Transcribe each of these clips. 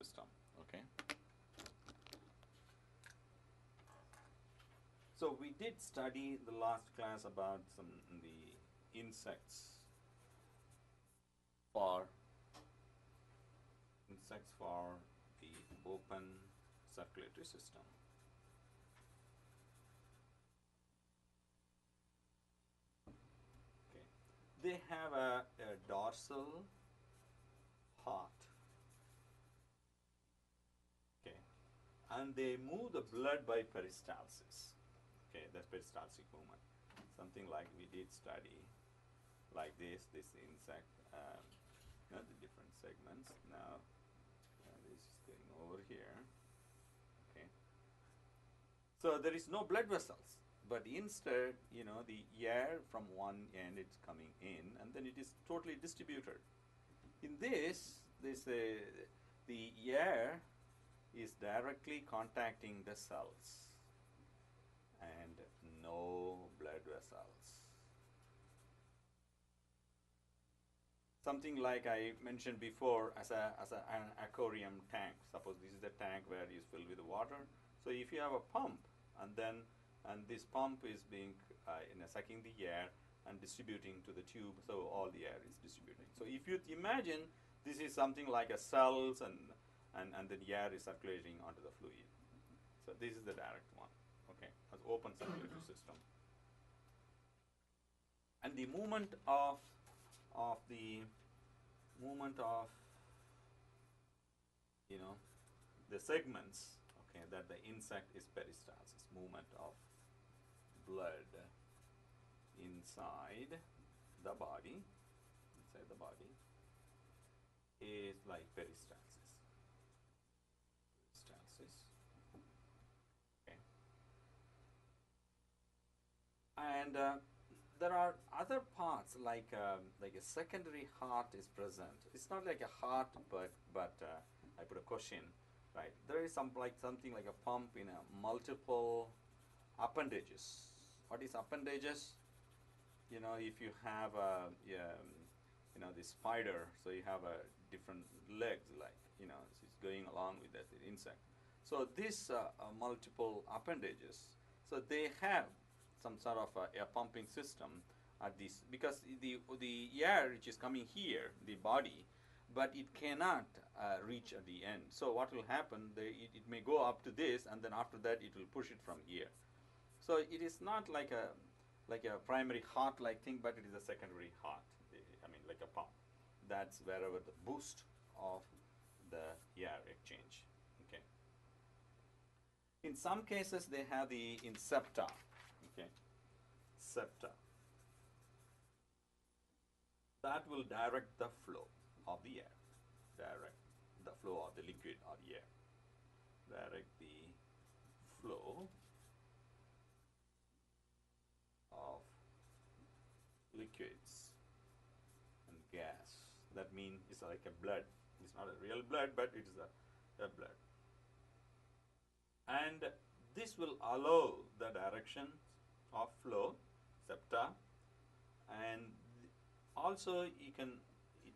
system. Okay. So we did study the last class about the insects for the open circulatory system. Okay. They have a dorsal heart. Okay. And they move the blood by peristalsis. Okay, that's peristaltic movement. Something like we did study, like this insect, the different segments. Now, this is going over here. Okay. So there is no blood vessels, but instead, the air from one end it's coming in, and then it is totally distributed. In the air is directly contacting the cells and no blood vessels. Something like I mentioned before as an aquarium tank. Suppose this is the tank where it's filled with water. So if you have a pump and this pump is being sucking the air and distributing to the tube, so all the air is distributing. So if you imagine this is something like a cells and the air is circulating onto the fluid. So this is the direct one. Okay, as open circulatory system. And the movement of the segments, okay, that the insect is peristalsis, movement of blood inside the body is like peristalsis. Okay. And there are other parts like a secondary heart is present. It's not like a heart, but I put a question, right? There is something like a pump in a multiple appendages. What is appendages? If you have the spider, so you have a different legs, like it's going along with that insect. So these multiple appendages, so they have some sort of a pumping system at this, because the air which is coming here, the body, but it cannot reach at the end. So what will happen? It may go up to this, and then after that it will push it from here. So it is not like a primary heart-like thing, but it is a secondary heart. I mean, like a pump. That's wherever the boost of the air exchange. Okay. In some cases, they have the septa. Okay, septa. That will direct the flow of the air. Direct the flow of the liquid or the air. Direct the flow of liquids and gas. That means it's like a blood. It's not a real blood, but it is a blood. And this will allow the direction of flow, septa, and also it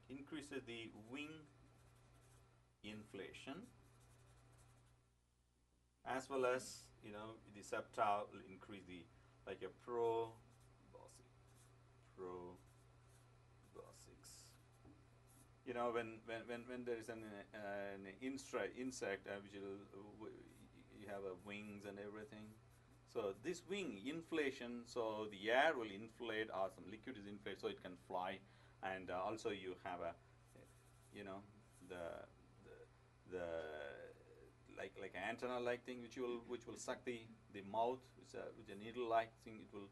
increases the wing inflation, as well as the septa will increase the like a proboscis. When there is an insect which you have wings and everything. So this wing inflation, so the air will inflate or some liquid is inflated, so it can fly, and also you have the like an antenna like thing which will suck the mouth with a needle like thing. It will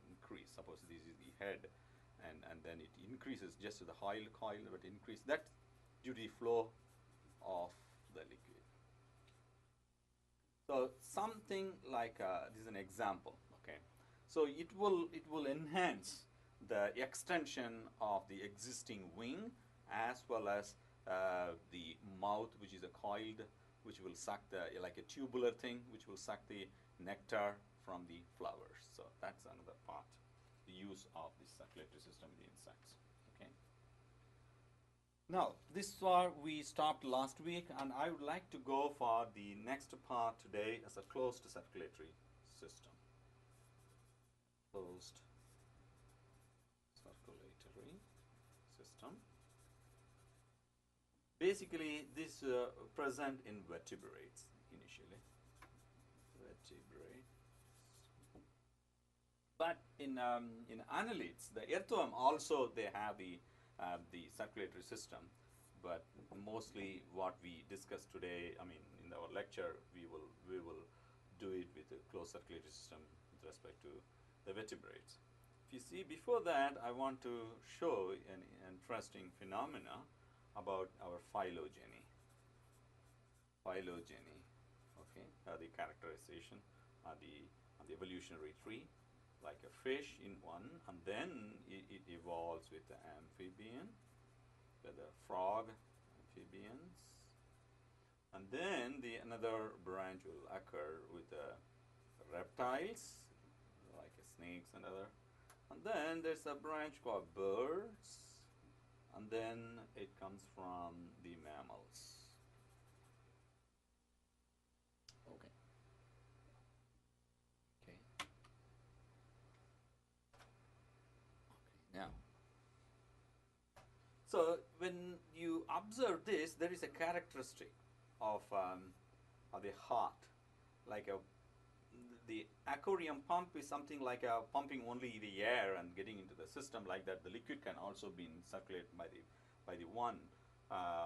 increase. Suppose this is the head, and then it increases just to the coil, but increase that due to the flow of the liquid. So something like this is an example. Okay, so it will enhance the extension of the existing wing, as well as the mouth, which is a coiled, which will suck like a tubular thing, which will suck the nectar from the flowers. So that's another part, the use of the circulatory system in the insects. Okay. Now, this is where we stopped last week, and I would like to go for the next part today as a closed circulatory system. Closed circulatory system. Basically, this present in vertebrates initially. Vertebrates. But in annelids, the earthworm also they have the circulatory system, but mostly what we discussed today, I mean, in our lecture, we will do it with a closed circulatory system with respect to the vertebrates. If you see, before that, I want to show an interesting phenomena about our phylogeny. Phylogeny, okay, the characterization on the evolutionary tree, like a fish in one, and then it evolves with the amphibian, with the frog, amphibians, and then another branch will occur with the reptiles, like snakes and other, and then there's a branch called birds, and then it comes from the mammals. Okay. Okay. Now, so when you observe this, there is a characteristic of the heart, like the aquarium pump is something like pumping only the air and getting into the system like that. The liquid can also be circulated by the one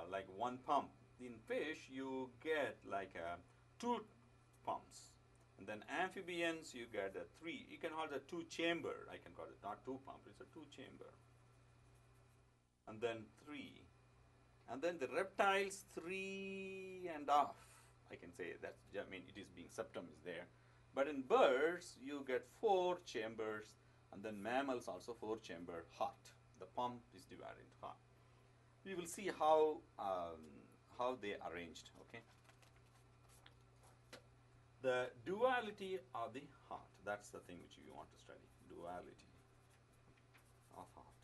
like one pump. In fish, you get like two pumps, and then amphibians you get three. You can call it a two chamber. I can call it not two pump. It's a two chamber, and then three, and then the reptiles 3.5. I can say that. I mean, it is being septum is there. But in birds, you get 4 chambers, and then mammals also 4 chamber heart. The pump is divided into heart. We will see how they arranged. Okay. The duality of the heart. That's the thing which you want to study. Duality of heart.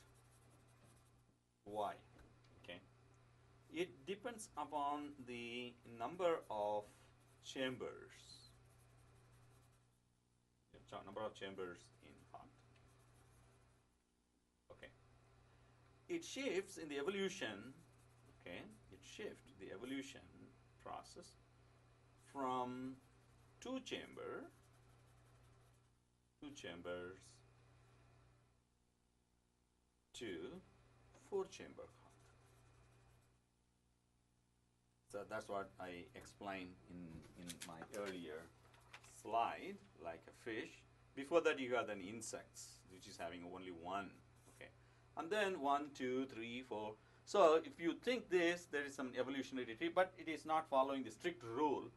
Why? Okay. It depends upon the number of chambers. Number of chambers in heart. Okay. It shifts in the evolution. Okay. It shifts the evolution process from two chambers to 4 chamber heart. So that's what I explained in my earlier slide, like a fish. Before that, you have then insects, which is having only one. Okay, and then 1, 2, 3, 4. So if you think this, there is some evolutionary tree, but it is not following the strict rule.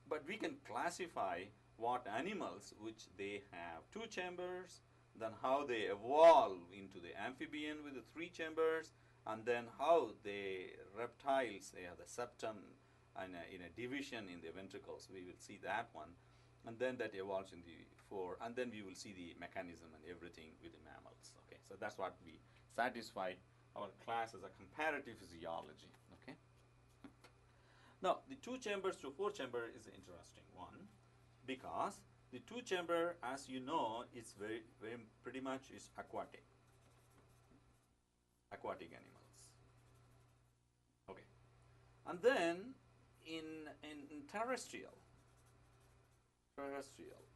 But we can classify what animals which they have 2 chambers, then how they evolve into the amphibian with the 3 chambers, and then how the reptiles, they have the septum and in a division in the ventricles. We will see that one, and then that evolves in the 4, and then we will see the mechanism and everything with the mammals. Okay, so that's what we satisfied our class as a comparative physiology. Okay. Now, the 2 chambers to 4 chamber is an interesting one, because the 2 chamber, as you know, is very pretty much is aquatic animals. Okay, and then in terrestrial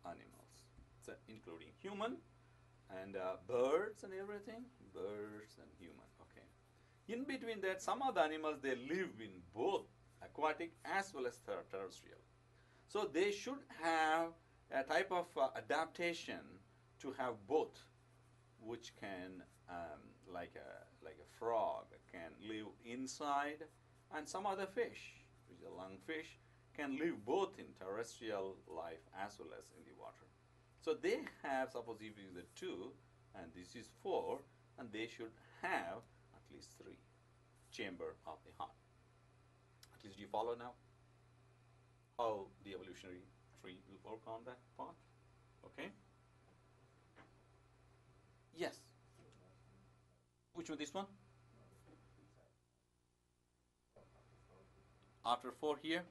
animals, so including human and birds and everything, birds and human. Okay, in between that, some of the animals, they live in both aquatic as well as terrestrial. So they should have a type of adaptation to have both, which can like a frog can live inside, and some other fish, which is a lungfish, can live both in terrestrial life as well as in the water. So they have, suppose if it is a 2 and this is 4, and they should have at least 3 chamber of the heart. At least, do you follow now how the evolutionary tree will work on that part? Okay. Yes. Which one? This one? after 4 here?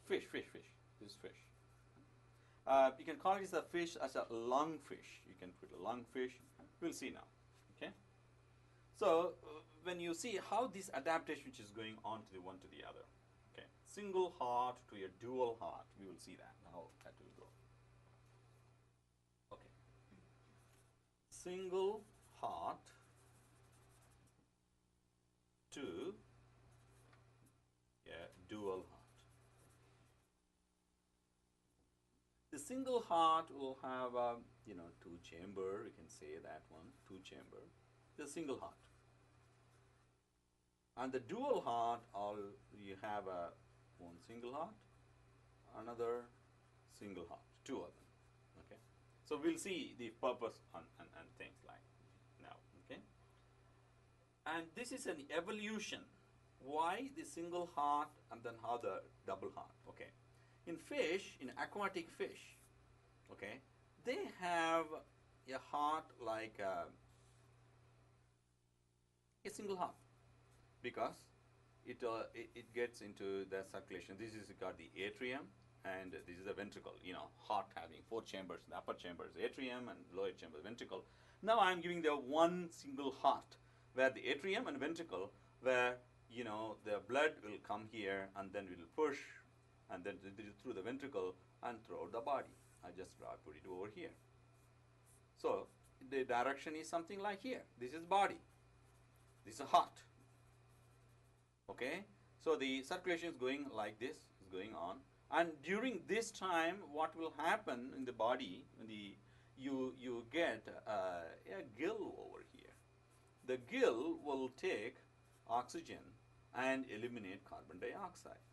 Fish. This is fish. You can call it a fish as a lungfish. You can put a lungfish. We'll see now. Okay. So when you see how this adaptation is going on to the one to the other. Okay. Single heart to a dual heart. We will see that how that will go. Okay. Single heart to a dual heart. The single heart will have, two chamber. You can say that one, 2 chamber. The single heart. And the dual heart, you have one single heart, another single heart, 2 of them. Okay. So we'll see the purpose and things like now. Okay. And this is an evolution. Why the single heart and then how the double heart? Okay. In fish, in aquatic fish, okay, they have a heart like a single heart because it gets into the circulation. This is got the atrium and this is the ventricle. Heart having 4 chambers. The upper chamber is atrium and lower chamber is ventricle. Now I am giving the one single heart where the atrium and ventricle, where the blood will come here and then will push and then through the ventricle and throughout the body. I just put it over here. So the direction is something like here. This is body. This is heart. Okay. So the circulation is going like this, is going on. And during this time, what will happen in the body? You get a gill over here. The gill will take oxygen and eliminate carbon dioxide.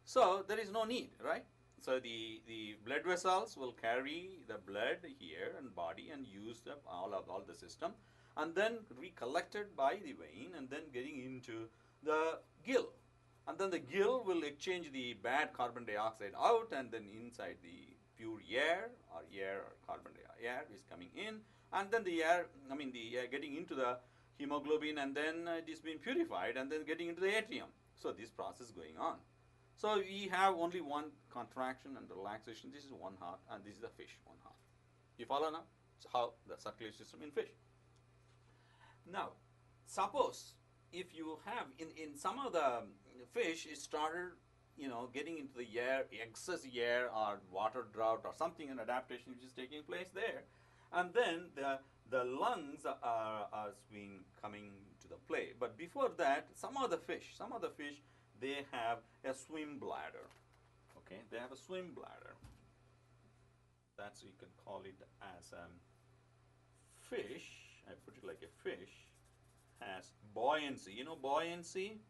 So there is no need, right? So the blood vessels will carry the blood here and body and use up all the system, and then recollected by the vein and then getting into the gill. And then the gill will exchange the bad carbon dioxide out, and then inside the pure air or carbon dioxide air is coming in, and then the air getting into the hemoglobin, and then it is being purified and then getting into the atrium. So this process going on. So we have only one contraction and relaxation. This is one heart, and this is the fish, one heart. You follow now? So how the circulation system in fish. Now, suppose if you have in some of the fish, it started getting into the air, excess air or water drought or something, an adaptation which is taking place there, and then the lungs are been coming to the play. But before that, some of the fish, they have a swim bladder. Okay, they have a swim bladder. That's, you can call it as fish. I put it like a fish has buoyancy. You know buoyancy?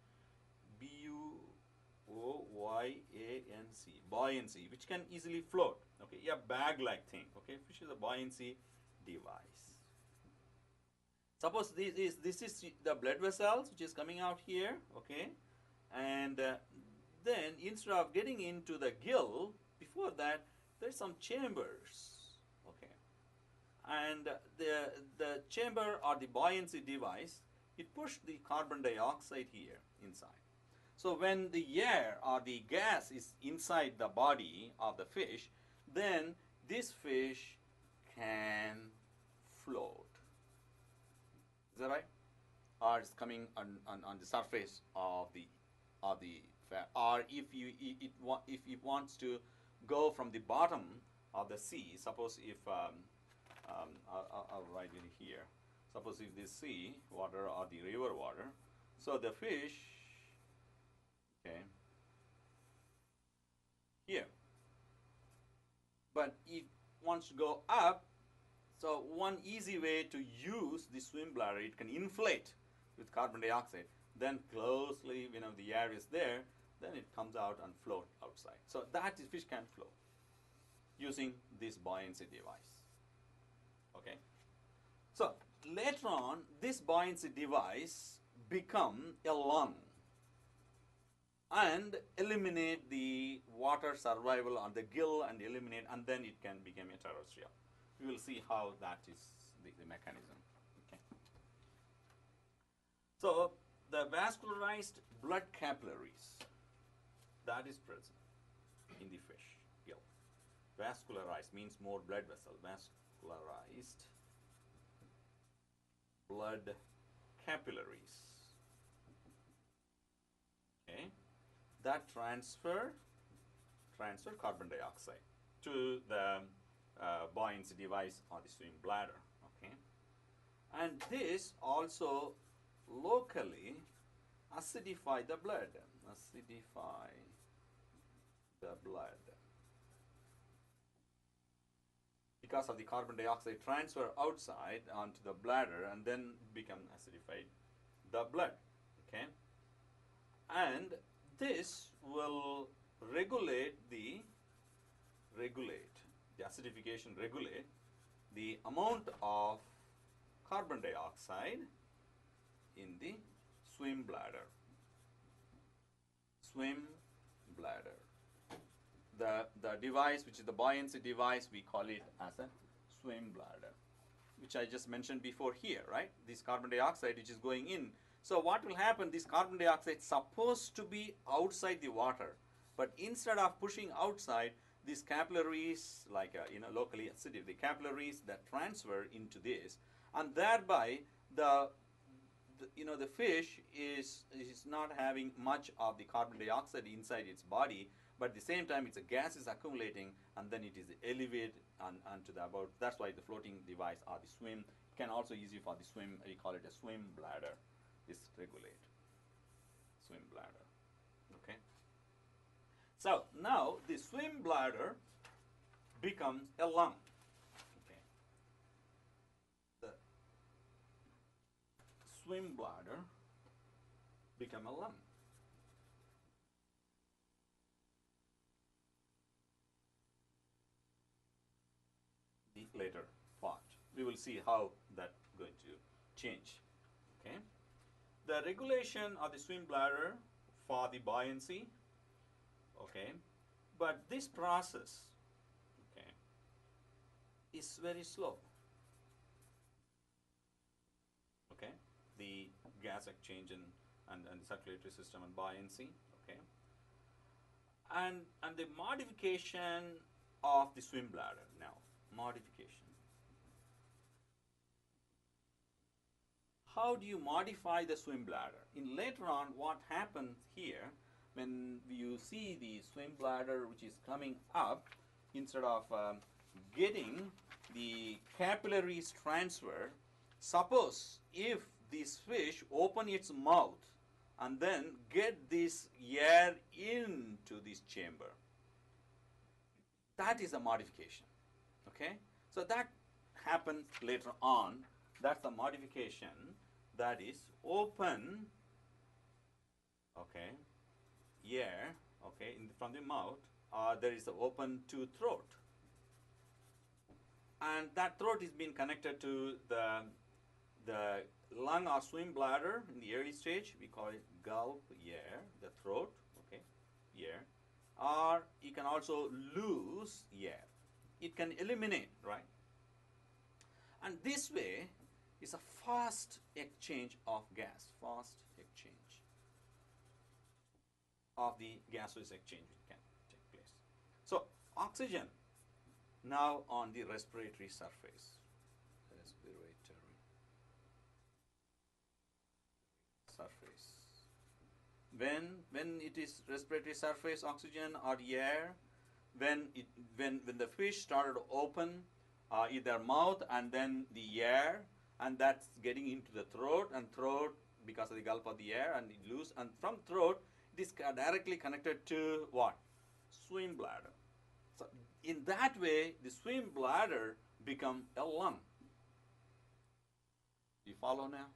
B-U-O-Y-A-N-C. Buoyancy, which can easily float. Okay, yeah, bag-like thing. Okay, fish is a buoyancy device. Suppose this is the blood vessels which is coming out here. Okay. And then instead of getting into the gill, before that, there's some chambers, okay. And the chamber or the buoyancy device, it pushed the carbon dioxide here inside. So when the air or the gas is inside the body of the fish, then this fish can float. Is that right? Or it's coming on the surface of the or if it wants to go from the bottom of the sea, suppose if I'll write it here. Suppose if the sea water or the river water, so the fish, okay, here, but it wants to go up. So one easy way to use the swim bladder, it can inflate with carbon dioxide. Then closely, the air is there, then it comes out and float outside. So that fish can float using this buoyancy device. Okay. So later on, this buoyancy device become a lung and eliminate the water survival on the gill and eliminate, and then it can become a terrestrial. We will see how that is the mechanism. Okay. So the vascularized blood capillaries. that is present in the fish gill. Vascularized means more blood vessel. Vascularized blood capillaries. Okay, that transfer carbon dioxide to the buoyancy device or the swim bladder. Okay, and this also locally acidify the blood. Acidify the blood because of the carbon dioxide transfer outside onto the bladder and then become acidified the blood. Okay, and this will regulate the acidification, regulate the amount of carbon dioxide in the swim bladder. Swim bladder. The device, which is the buoyancy device, we call it as a swim bladder, which I just mentioned before here, right? This carbon dioxide which is going in. So what will happen, this carbon dioxide is supposed to be outside the water, but instead of pushing outside, these capillaries, like locally acidic, the capillaries that transfer into this, and thereby the fish is not having much of the carbon dioxide inside its body, but at the same time its gas is accumulating and then it is elevated onto the about. That's why the floating device or the swim can also use it for the swim. We call it a swim bladder. This regulate swim bladder. Okay. So now the swim bladder becomes a lung. Okay. The swim bladder become a lung. The later part, we will see how that going to change. Okay. The regulation of the swim bladder for the buoyancy. Okay, but this process, okay, is very slow. Okay, the gas exchange and the circulatory system and buoyancy. Okay, and the modification of the swim bladder. Now, modification. How do you modify the swim bladder? In later on, what happens here, when you see the swim bladder which is coming up, instead of getting the capillaries transfer, suppose if this fish open its mouth and then get this air into this chamber, that is a modification. Okay, so that happens later on. That's the modification, that is open, okay, air, okay, from the mouth, there is an open to throat, and that throat is being connected to the lung or swim bladder in the early stage. We call it gulp air, the throat, okay, air, or you can also lose air. It can eliminate, right? And this way is a fast exchange of gas, fast exchange of the gaseous exchange can take place. So oxygen now on the respiratory surface. Respiratory surface. When it is respiratory surface, oxygen or air, when the fish started to open either mouth and then the air, and that's getting into the throat, and throat because of the gulp of the air and it loose, and from throat it is directly connected to what? Swim bladder. So in that way the swim bladder become a lung. You follow now?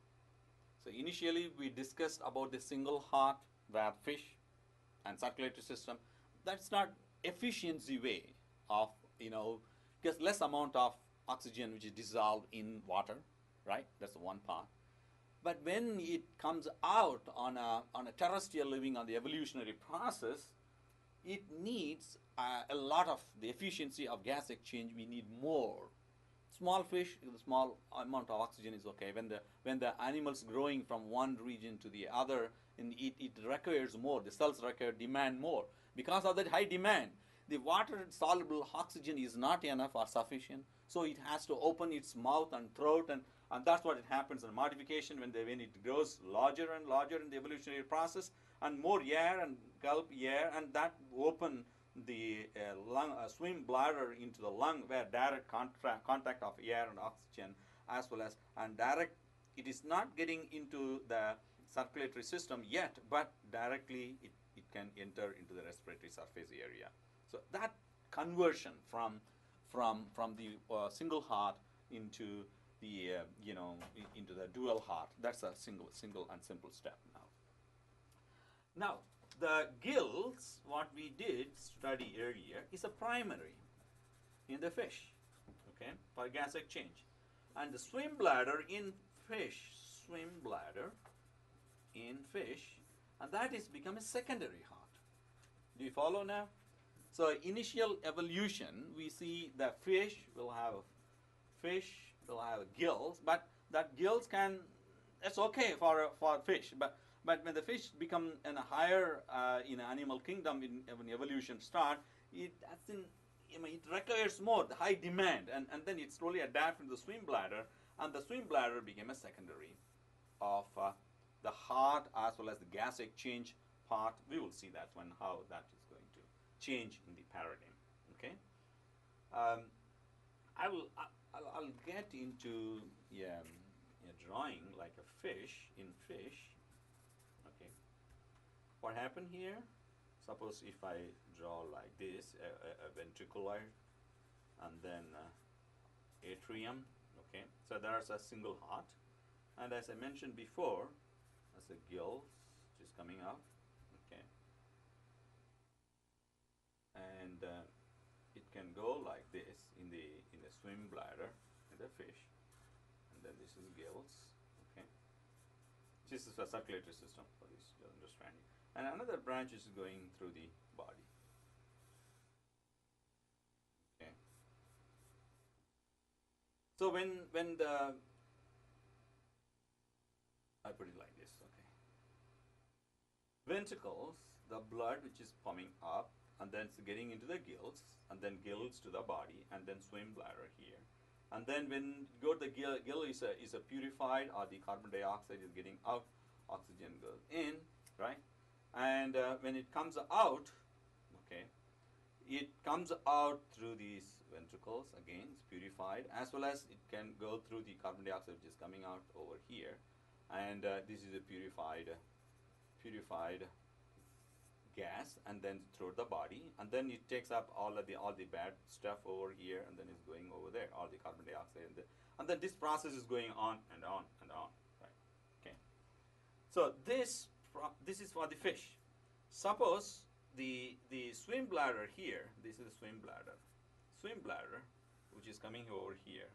So initially we discussed about the single heart where fish and circulatory system. That's not efficiency way of, because less amount of oxygen which is dissolved in water, right? That's the one part. But when it comes out on a terrestrial living, on the evolutionary process, it needs a lot of the efficiency of gas exchange. We need more Small fish, the small amount of oxygen is okay. When the animal's growing from one region to the other, and it requires more. The cells require demand more. Because of that high demand, the water soluble oxygen is not enough or sufficient. So it has to open its mouth and throat, and that's what it happens in modification when it grows larger and larger in the evolutionary process, and more air and gulp air, and that open the lung swim bladder into the lung, where direct contact of air and oxygen, as well as and direct, it is not getting into the circulatory system yet, but directly it can enter into the respiratory surface area. So that conversion from the single heart into the into the dual heart, that's a single and simple step. Now the gills, what we did study earlier, is a primary in the fish, okay, for gas exchange, and the swim bladder in fish, and that is become a secondary heart. Do you follow now? So initial evolution, we see the fish will have gills, but that gills can, that's okay for fish, but when the fish become in a higher in animal kingdom, when evolution start, it requires more, the high demand, and then it slowly adapts to the swim bladder, and the swim bladder became a secondary of the heart as well as the gas exchange part. We will see that one, how that is going to change in the paradigm. Okay, I'll get into a drawing like a fish in fish. Okay, what happened here? Suppose if I draw like this, a ventricular, and then atrium. Okay, so there's a single heart, and as I mentioned before, as a gill which is coming out. Okay, and it can go like this in the swim bladder in the fish, and then this is gills. Okay, this is a circulatory system for this understanding, and another branch is going through the body. Okay, so when the, I put it like this. Okay, ventricles, the blood which is pumping up, and then it's getting into the gills, and then gills to the body, and then swim bladder here, and then when you go to the gill is a purified, or the carbon dioxide is getting out, oxygen goes in, right? And when it comes out, okay, it comes out through these ventricles. Again, it's purified, as well as it can go through the carbon dioxide which is coming out over here, and this is a purified gas, and then through the body, and then it takes up all the bad stuff over here, and then it's going over there, all the carbon dioxide, and then this process is going on and on and on, right? Okay, so this is for the fish. Suppose the swim bladder here, this is the swim bladder which is coming over here,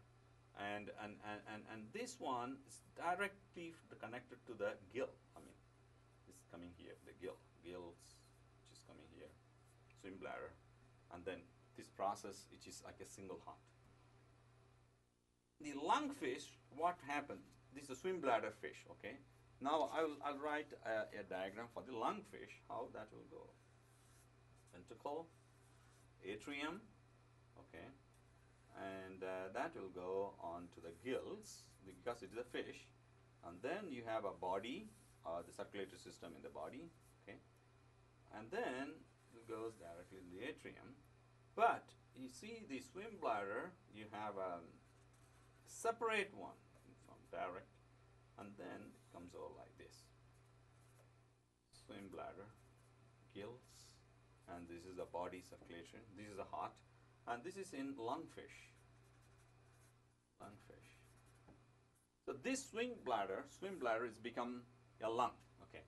and this one is directly connected to the gill. I mean, it's coming here, the gills which is coming here, swim bladder, and then this process which is like a single heart. The lungfish, what happens? This is a swim bladder fish. Okay, now I'll write a diagram for the lungfish, how that will go. Ventricle, atrium, okay, and that will go on to the gills because it is a fish, and then you have a body, the circulatory system in the body, okay, and then it goes directly in the atrium. But you see the swim bladder, you have a separate one from direct, and then it comes over like this. Swim bladder, gills, and this is the body circulation, this is the heart, and this is in lungfish. So this swim bladder is become a lung. Okay,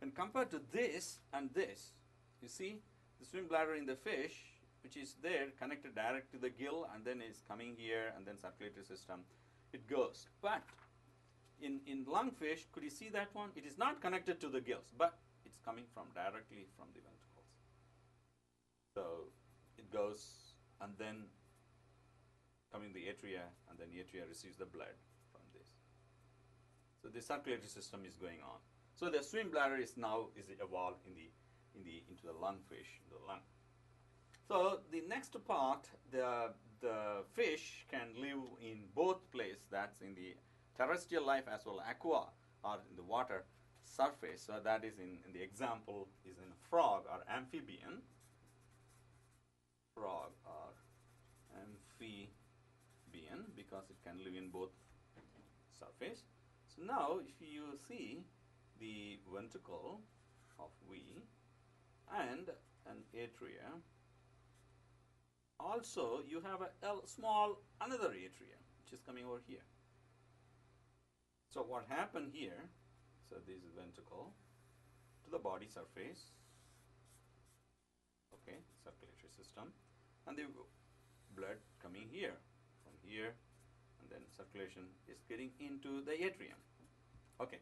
and compared to this and this, you see the swim bladder in the fish, which is there connected direct to the gill, and then is coming here, and then circulatory system, it goes. But in lungfish, could you see that one? It is not connected to the gills, but it's coming from directly from the ventricles. So it goes and then coming to the atria, and then atria receives the blood from this. So the circulatory system is going on. So the swim bladder is evolved into the lungfish, the lung. So the next part, the fish can live in both places. That's in the terrestrial life as well aqua, or in the water surface. So that is in the example is in frog or amphibian. Frog or amphibian, because it can live in both surface. So now if you see the ventricle of V and an atria, also you have a small another atria which is coming over here. So what happened here, so this is ventricle to the body surface, okay, circulatory system, and the blood coming here, from here, and then circulation is getting into the atrium. Okay.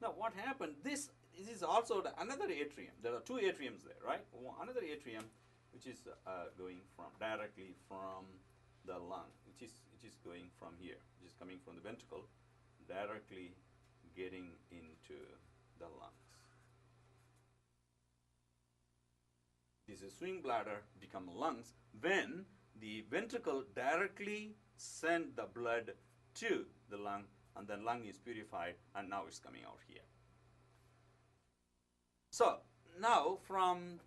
Now what happened, this is also another atrium. There are two atriums there, right? Another atrium which is going directly from the lung, which is going from here, which is coming from the ventricle, directly getting into the lungs. This is swing bladder become lungs when the ventricle directly send the blood to the lung, and then lung is purified, and now it's coming out here. So now from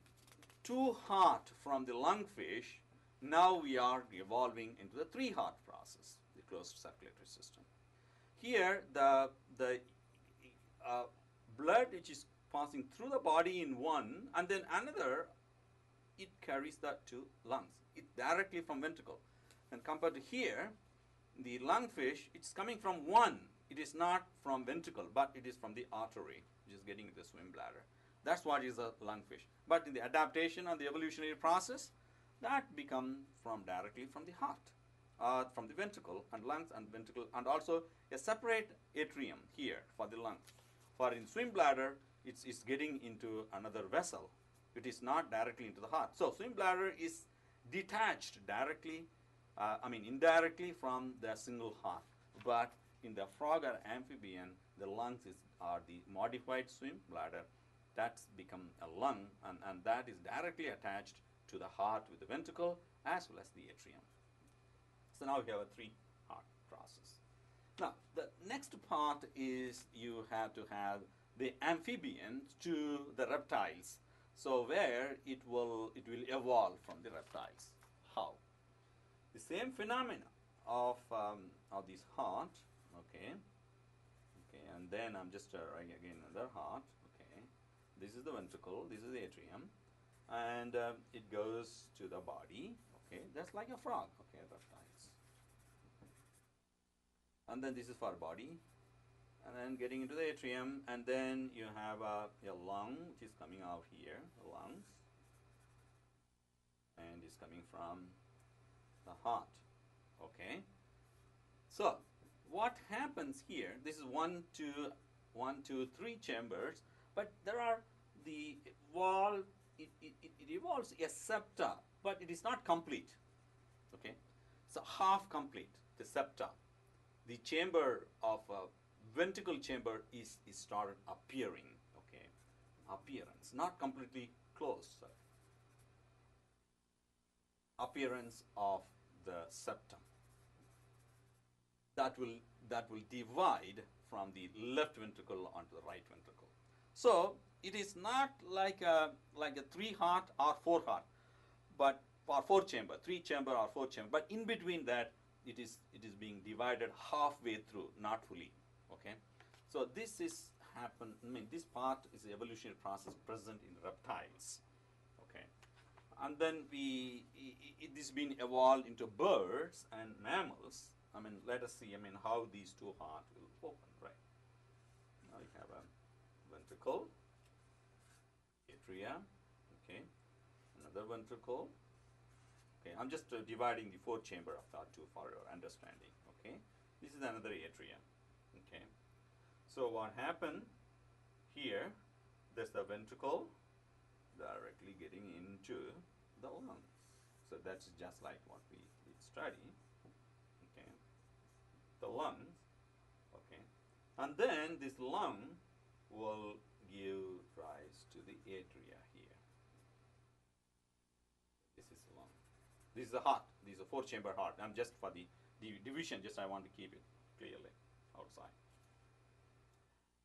two heart from the lungfish, now we are evolving into the three heart process, the closed circulatory system. Here the blood which is passing through the body in one, and then another, it carries that to lungs. It directly from ventricle. And compared to here, the lungfish, it's coming from one. It is not from ventricle, but it is from the artery, which is getting the swim bladder. That's what is a lungfish. But in the adaptation of the evolutionary process, that become directly from the heart, from the ventricle and lungs and ventricle, and also a separate atrium here for the lungs. For in swim bladder, it's getting into another vessel. It is not directly into the heart. So swim bladder is detached indirectly from the single heart. But in the frog or amphibian, the lungs are the modified swim bladder. That's become a lung, and that is directly attached to the heart with the ventricle as well as the atrium. So now we have a three-heart process. Now the next part is you have to have the amphibian to the reptiles. So where it will evolve from the reptiles. How? The same phenomena of this heart, okay, and then I'm just writing again another heart, okay. This is the ventricle, this is the atrium, and it goes to the body, okay. That's like a frog, okay, reptiles. And then this is for body, and then getting into the atrium, and then you have a lung which is coming out here, the lungs, and is coming from the heart, okay. So what happens here, this is 1, 2, 3 chambers, but there are the wall, it evolves a septa, but it is not complete, okay. So half complete, the septa. The chamber of ventricle chamber is started appearing, okay, appearance, not completely closed, sorry. Appearance of the septum that will divide from the left ventricle onto the right ventricle. So it is not like a 3-heart or 4-heart, but or 4-chamber, 3-chamber or 4-chamber, but in between that it is being divided halfway through, not fully, okay. So this is this part is the evolutionary process present in reptiles, okay. And then it is being evolved into birds and mammals. Let us see, how these two hearts will open, right? Now you have a ventricle, atria, okay, another ventricle, okay. I'm just dividing the 4th chamber of that two for your understanding, okay. This is another atrium, okay. So what happened here, there's the ventricle directly getting into the lung. So that's just like what we study. the lungs, okay, and then this lung will give rise to the atria here. This is lung. This is the heart. This is a four-chamber heart. I'm just for the division, just I want to keep it clearly outside.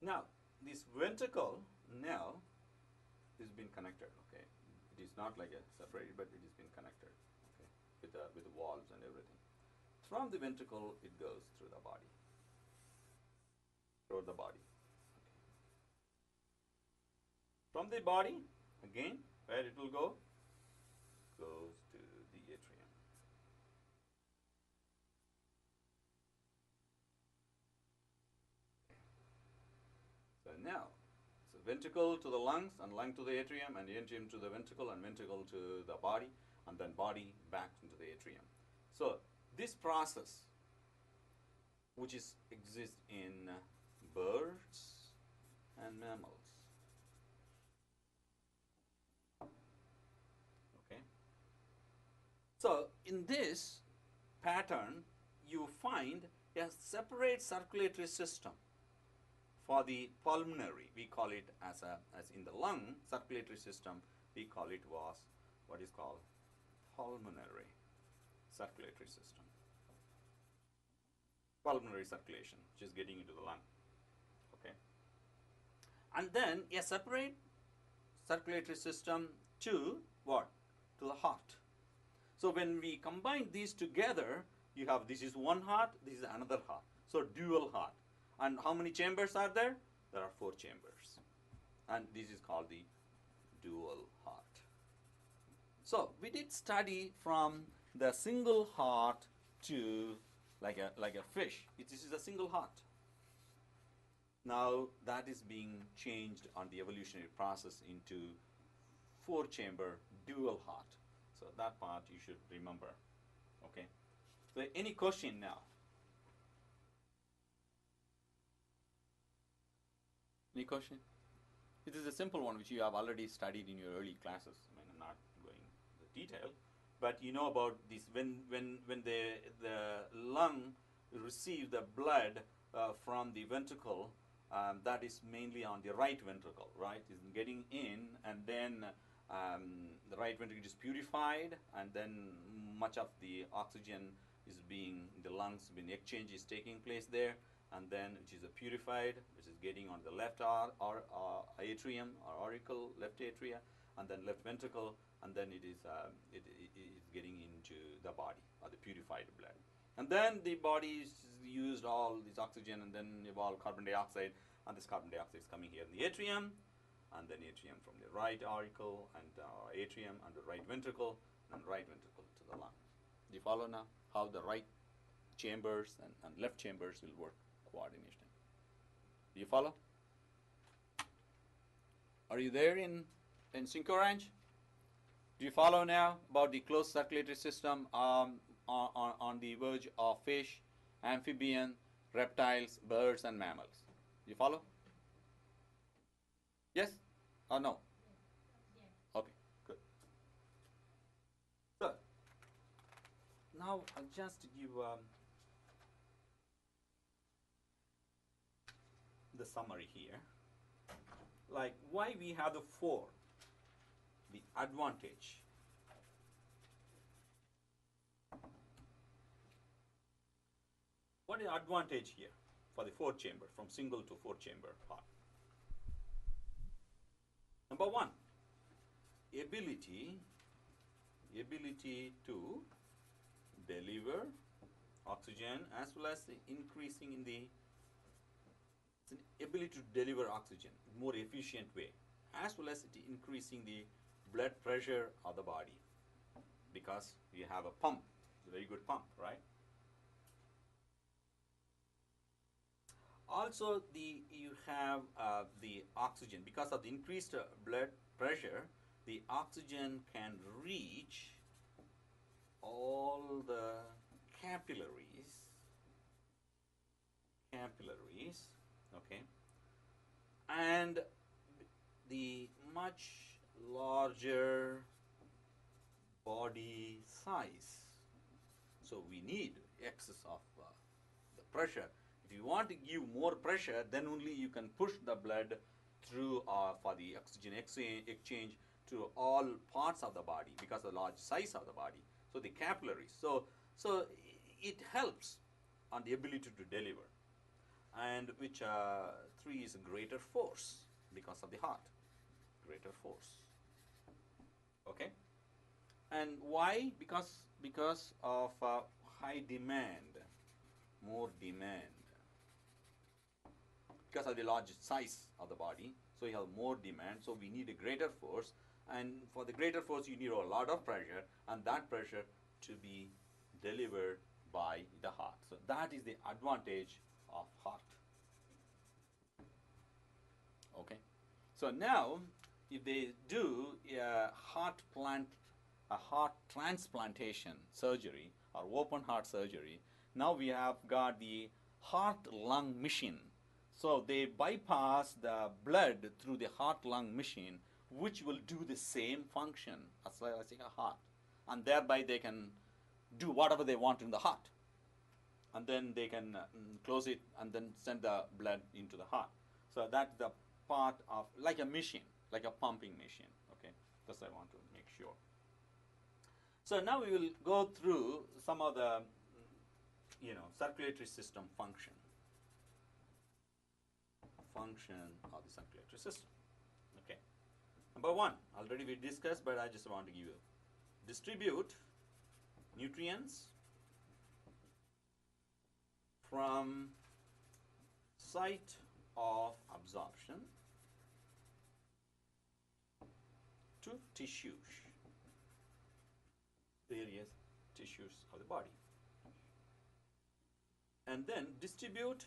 Now, this ventricle now has been connected, okay. It is not like a separated, but it has been connected, okay, with the valves and everything. From the ventricle, it goes through the body, through the body. Okay. From the body, again, where it will go? Goes to the atrium. So now, so ventricle to the lungs, and lung to the atrium, and atrium to the ventricle, and ventricle to the body, and then body back into the atrium. So this process, which exists in birds and mammals. Okay. So in this pattern, you find a separate circulatory system. For the pulmonary, we call it as in the lung circulatory system, we call it was what is called pulmonary circulatory system. Pulmonary circulation, which is getting into the lung. Okay. And then a separate circulatory system to what? To the heart. So when we combine these together, you have this is one heart, this is another heart. So dual heart. And how many chambers are there? There are 4 chambers. And this is called the dual heart. So we did study from the single heart to like a fish. This is a single heart. Now that is being changed on the evolutionary process into 4-chamber dual heart. So that part you should remember. Okay. So any question now? Any question? It is a simple one which you have already studied in your early classes. I mean, I'm not going into the detail, but you know about this when the lung receives the blood from the ventricle, that is mainly on the right ventricle, right? It's getting in, and then the right ventricle is purified, and then much of the oxygen is being, the lungs, being exchange is taking place there, and then which is purified, which is getting on the left atrium or auricle, left atria, and then left ventricle, and then it is getting into the body or the purified blood. And then the body is used all this oxygen and then evolve carbon dioxide, and this carbon dioxide is coming here in the atrium, and then atrium from the right auricle, and atrium and the right ventricle, and right ventricle to the lung. Do you follow now how the right chambers and left chambers will work coordination? Do you follow? Are you there in Synchro Ranch? Do you follow now about the closed circulatory system on the verge of fish, amphibian, reptiles, birds, and mammals? Do you follow? Yes or no? Yes. Okay, good. So, now I'll just give the summary here. Like why we have the 4, the advantage. What is the advantage here for the 4-chamber, from single to 4-chamber heart? Number 1, ability to deliver oxygen, as well as the increasing in the ability to deliver oxygen in more efficient way, as well as it increasing the blood pressure of the body, because you have a pump, it's a very good pump, right? Also, you have the oxygen, because of the increased blood pressure, the oxygen can reach all the capillaries, okay, and the much larger body size. So we need excess of the pressure. If you want to give more pressure, then only you can push the blood through for the oxygen exchange to all parts of the body because of the large size of the body. So the capillaries. So it helps on the ability to deliver. And which three is greater force because of the heart. Greater force. Okay. And why? Because of high demand, more demand. Because of the large size of the body, so you have more demand. So we need a greater force, and for the greater force, you need a lot of pressure, and that pressure to be delivered by the heart. So that is the advantage of heart. Okay. So now, if they do a heart transplantation surgery or open heart surgery, now we have got the heart-lung machine. So they bypass the blood through the heart-lung machine, which will do the same function as a heart, and thereby they can do whatever they want in the heart, and then they can close it and then send the blood into the heart. So that's the part of like a machine, like a pumping machine. Okay, that's what I want to make sure. So now we will go through some of the circulatory system function of the circulatory system. Okay, number one, already we discussed, but I just want to give you: distribute nutrients from site of absorption to tissues, various tissues of the body. And then distribute,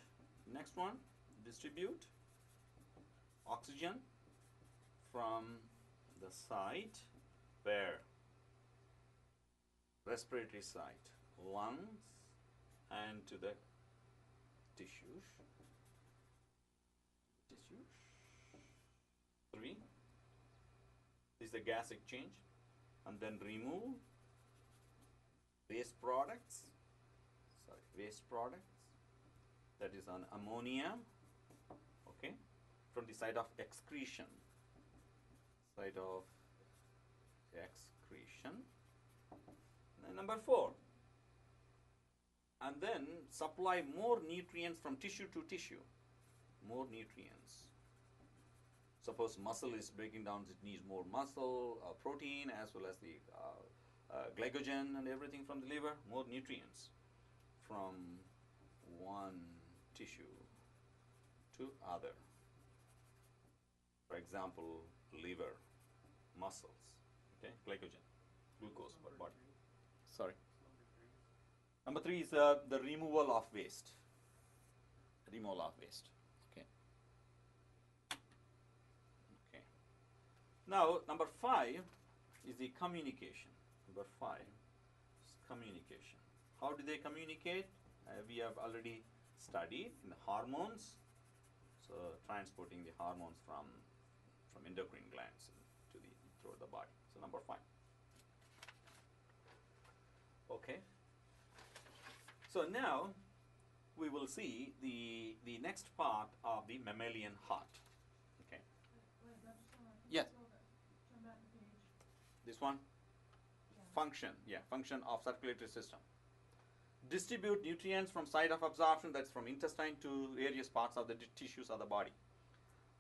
next one, distribute oxygen from the site where? Respiratory site, lungs, and to the tissues. Three is the gas exchange, and then remove waste products, that is on ammonia, okay, from the site of excretion. And number four, and then supply more nutrients from tissue to tissue. More nutrients. Suppose muscle is breaking down, it needs more muscle, protein, as well as the glycogen and everything from the liver. More nutrients from one tissue to other. For example, liver, muscles, okay, glycogen, glucose for body. Sorry. Number three is the removal of waste. Removal of waste. Okay. Okay. Now, number five is the communication. Number five is communication. How do they communicate? We have already studied in the hormones. So, transporting the hormones from endocrine glands through the body. So, number five. Okay. So now we will see the next part of the mammalian heart. Okay. Yes. This one? Function. Yeah, function of circulatory system. Distribute nutrients from site of absorption, that's from intestine to various parts of the tissues of the body.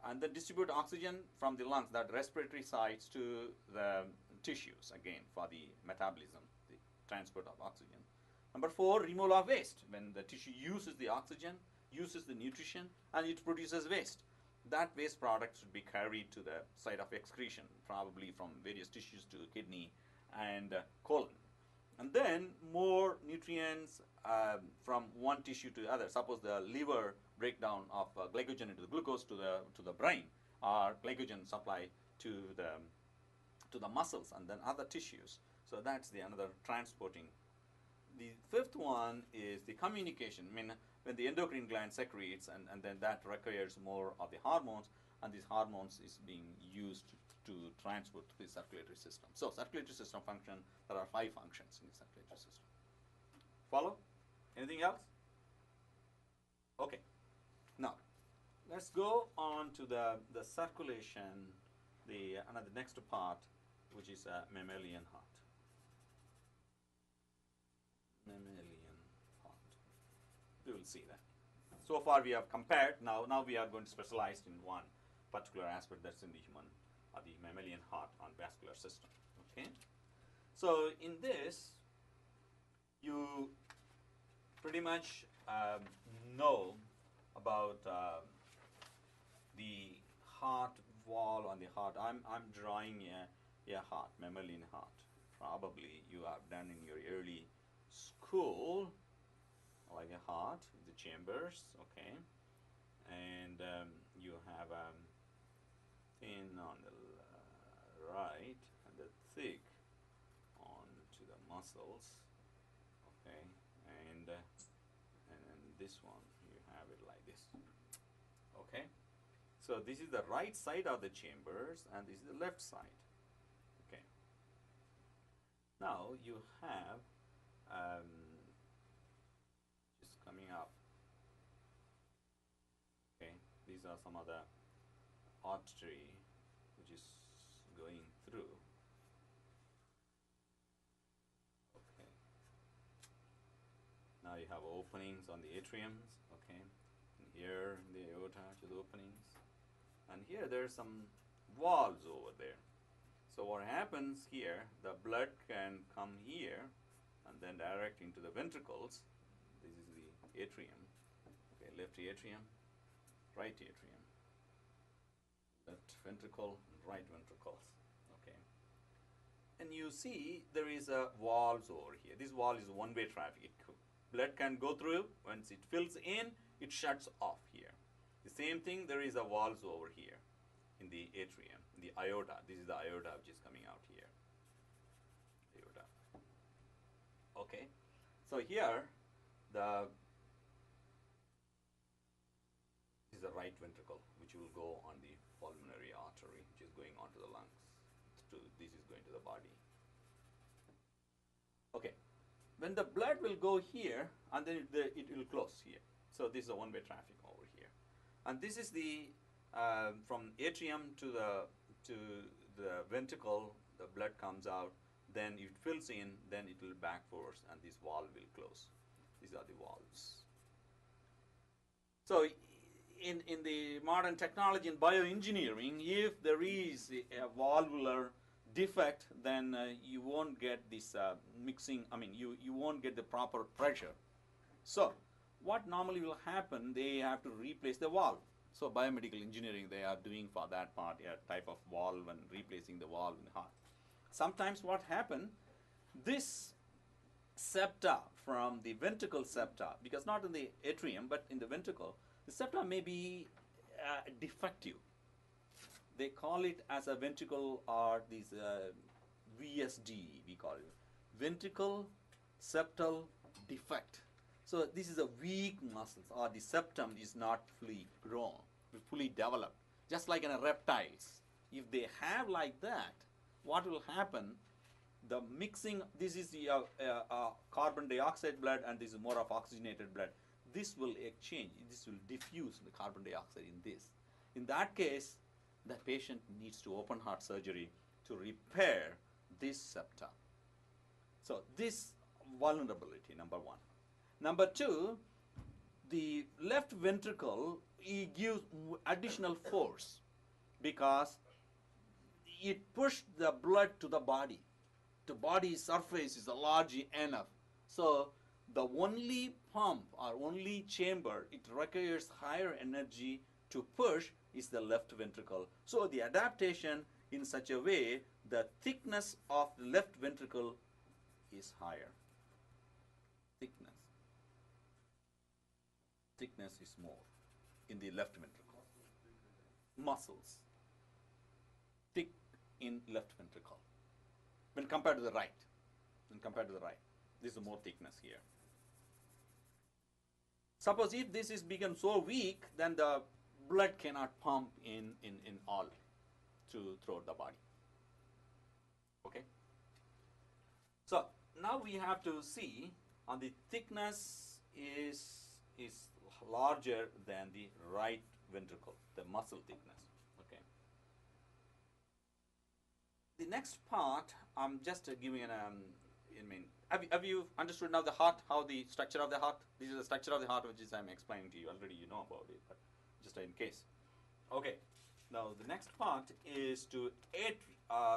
And then distribute oxygen from the lungs, that respiratory sites, to the tissues, again, for the metabolism, the transport of oxygen. Number four, removal of waste. When the tissue uses the oxygen, uses the nutrition, and it produces waste. That waste product should be carried to the site of excretion, probably from various tissues to kidney and colon. And then more nutrients from one tissue to the other. Suppose the liver breakdown of glycogen into the glucose to the brain, or glycogen supply to the muscles and then other tissues. So that's the another transporting. The fifth one is the communication. I mean, when the endocrine gland secretes, and then that requires more of the hormones, and these hormones is being used to transport to the circulatory system. So circulatory system function, there are 5 functions in the circulatory system. Follow? Anything else? Okay, now let's go on to the circulation, the another next part, which is a mammalian heart. Mammalian heart. We will see that. So far we have compared. Now we are going to specialize in one particular aspect, that's in the human or the mammalian heart on vascular system. Okay. So in this, you pretty much know about the heart wall on the heart. I'm drawing a heart, mammalian heart. Probably you have done in your early school, like a heart, the chambers, okay, and you have thin on the right and the thick on to the muscles, okay, and then this one you have it like this, okay. So this is the right side of the chambers, and this is the left side, okay. Now you have just coming up. Okay, these are some of the artery which is going through. Okay. Now you have openings on the atriums. Okay, and here in the aorta to the openings, and here there's some valves over there. So what happens here? The blood can come here and then direct into the ventricles. This is the atrium. Okay, left atrium, right atrium, left ventricle, and right ventricles. Okay, and you see there is a valves over here. This valve is one-way traffic. Blood can go through. Once it fills in, it shuts off here. The same thing. There is a valves over here in the atrium, the aorta. This is the aorta which is coming out here. Aorta. Okay, so here the this is the right ventricle, which will go on the pulmonary artery, which is going onto the lungs. This is going to the body. Okay, when the blood will go here, and then it will close here. So this is a one-way traffic over here, and this is the from atrium to the ventricle. The blood comes out, then it fills in, then it will back force, and this valve will close. These are the valves. So in the modern technology in bioengineering, if there is a valvular defect, then you won't get this mixing. I mean, you won't get the proper pressure. So what normally will happen, they have to replace the valve. So biomedical engineering, they are doing for that part a type of valve and replacing the valve in the heart. Sometimes what happen, this septa from the ventricle septa, because not in the atrium but in the ventricle, the septa may be defective. They call it as a ventricle, or these VSD, we call it, ventricle septal defect. So this is a weak muscle, or the septum is not fully grown, fully developed. Just like in a reptiles, if they have like that, what will happen? The mixing. This is the carbon dioxide blood, and this is more of oxygenated blood. This will exchange. This will diffuse the carbon dioxide in this. In that case, the patient needs to open heart surgery to repair this septa. So this vulnerability, number one. Number two, the left ventricle, it gives additional force because it pushed the blood to the body. The body surface is large enough. So the only pump or only chamber it requires higher energy to push is the left ventricle. So the adaptation in such a way, the thickness of the left ventricle is higher. Thickness is more in the left ventricle. Muscles thick in left ventricle when compared to the right. This is more thickness here. Suppose if this is become so weak, then the blood cannot pump in all throughout the body. Okay. So now we have to see on the thickness is larger than the right ventricle, the muscle thickness. Okay. The next part, I'm just giving an, have you understood now the heart, how the structure of the heart? This is the structure of the heart, which is I'm explaining to you already. You know about it, but just in case. Okay. Now the next part is to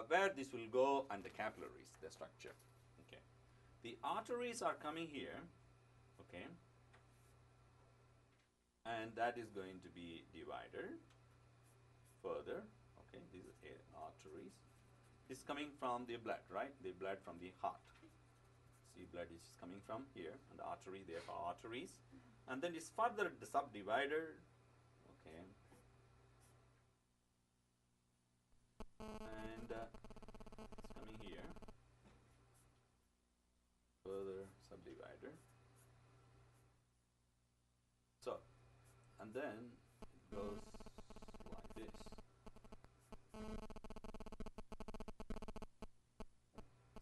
where this will go and the capillaries, the structure. Okay. The arteries are coming here. Okay. And that is going to be divided further. Okay. These are arteries. This is coming from the blood, right? The blood from the heart. See, blood is coming from here, and the artery, they are arteries. And then it's further subdivided. Okay. And it's coming here. Further subdivided. So, and then it goes like this.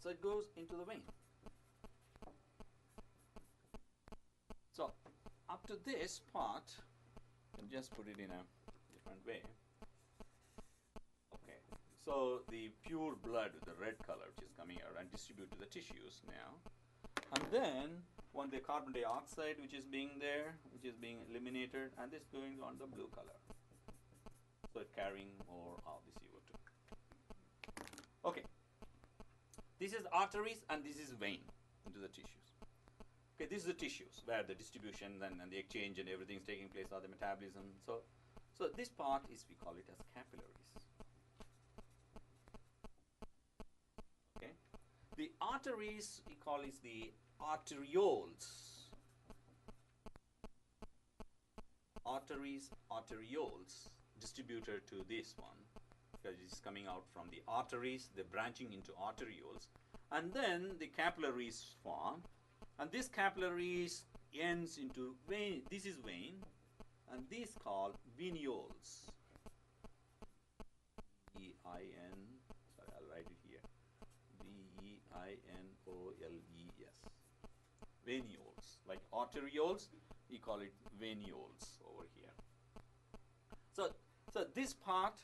So it goes into the vein. So up to this part, you can just put it in a different way. Okay. So the pure blood, the red color, which is coming out and distribute to the tissues now. And then when the carbon dioxide, which is being there, which is being eliminated, and this going on the blue color. So carrying more of the CO2. Okay. This is arteries and this is vein into the tissues. Okay, this is the tissues where the distribution and the exchange and everything is taking place, or the metabolism. So this part is, we call it as capillaries. Okay. The arteries, we call it the arterioles. Arteries, arterioles, distributed to this one, because it's coming out from the arteries, they're branching into arterioles, and then the capillaries form, and this capillaries ends into vein. This is vein, and this called venules. E-I-N, sorry, I'll write it here. V-E-I-N-O-L-E-S. Venules, like arterioles, we call it venules over here. So this part,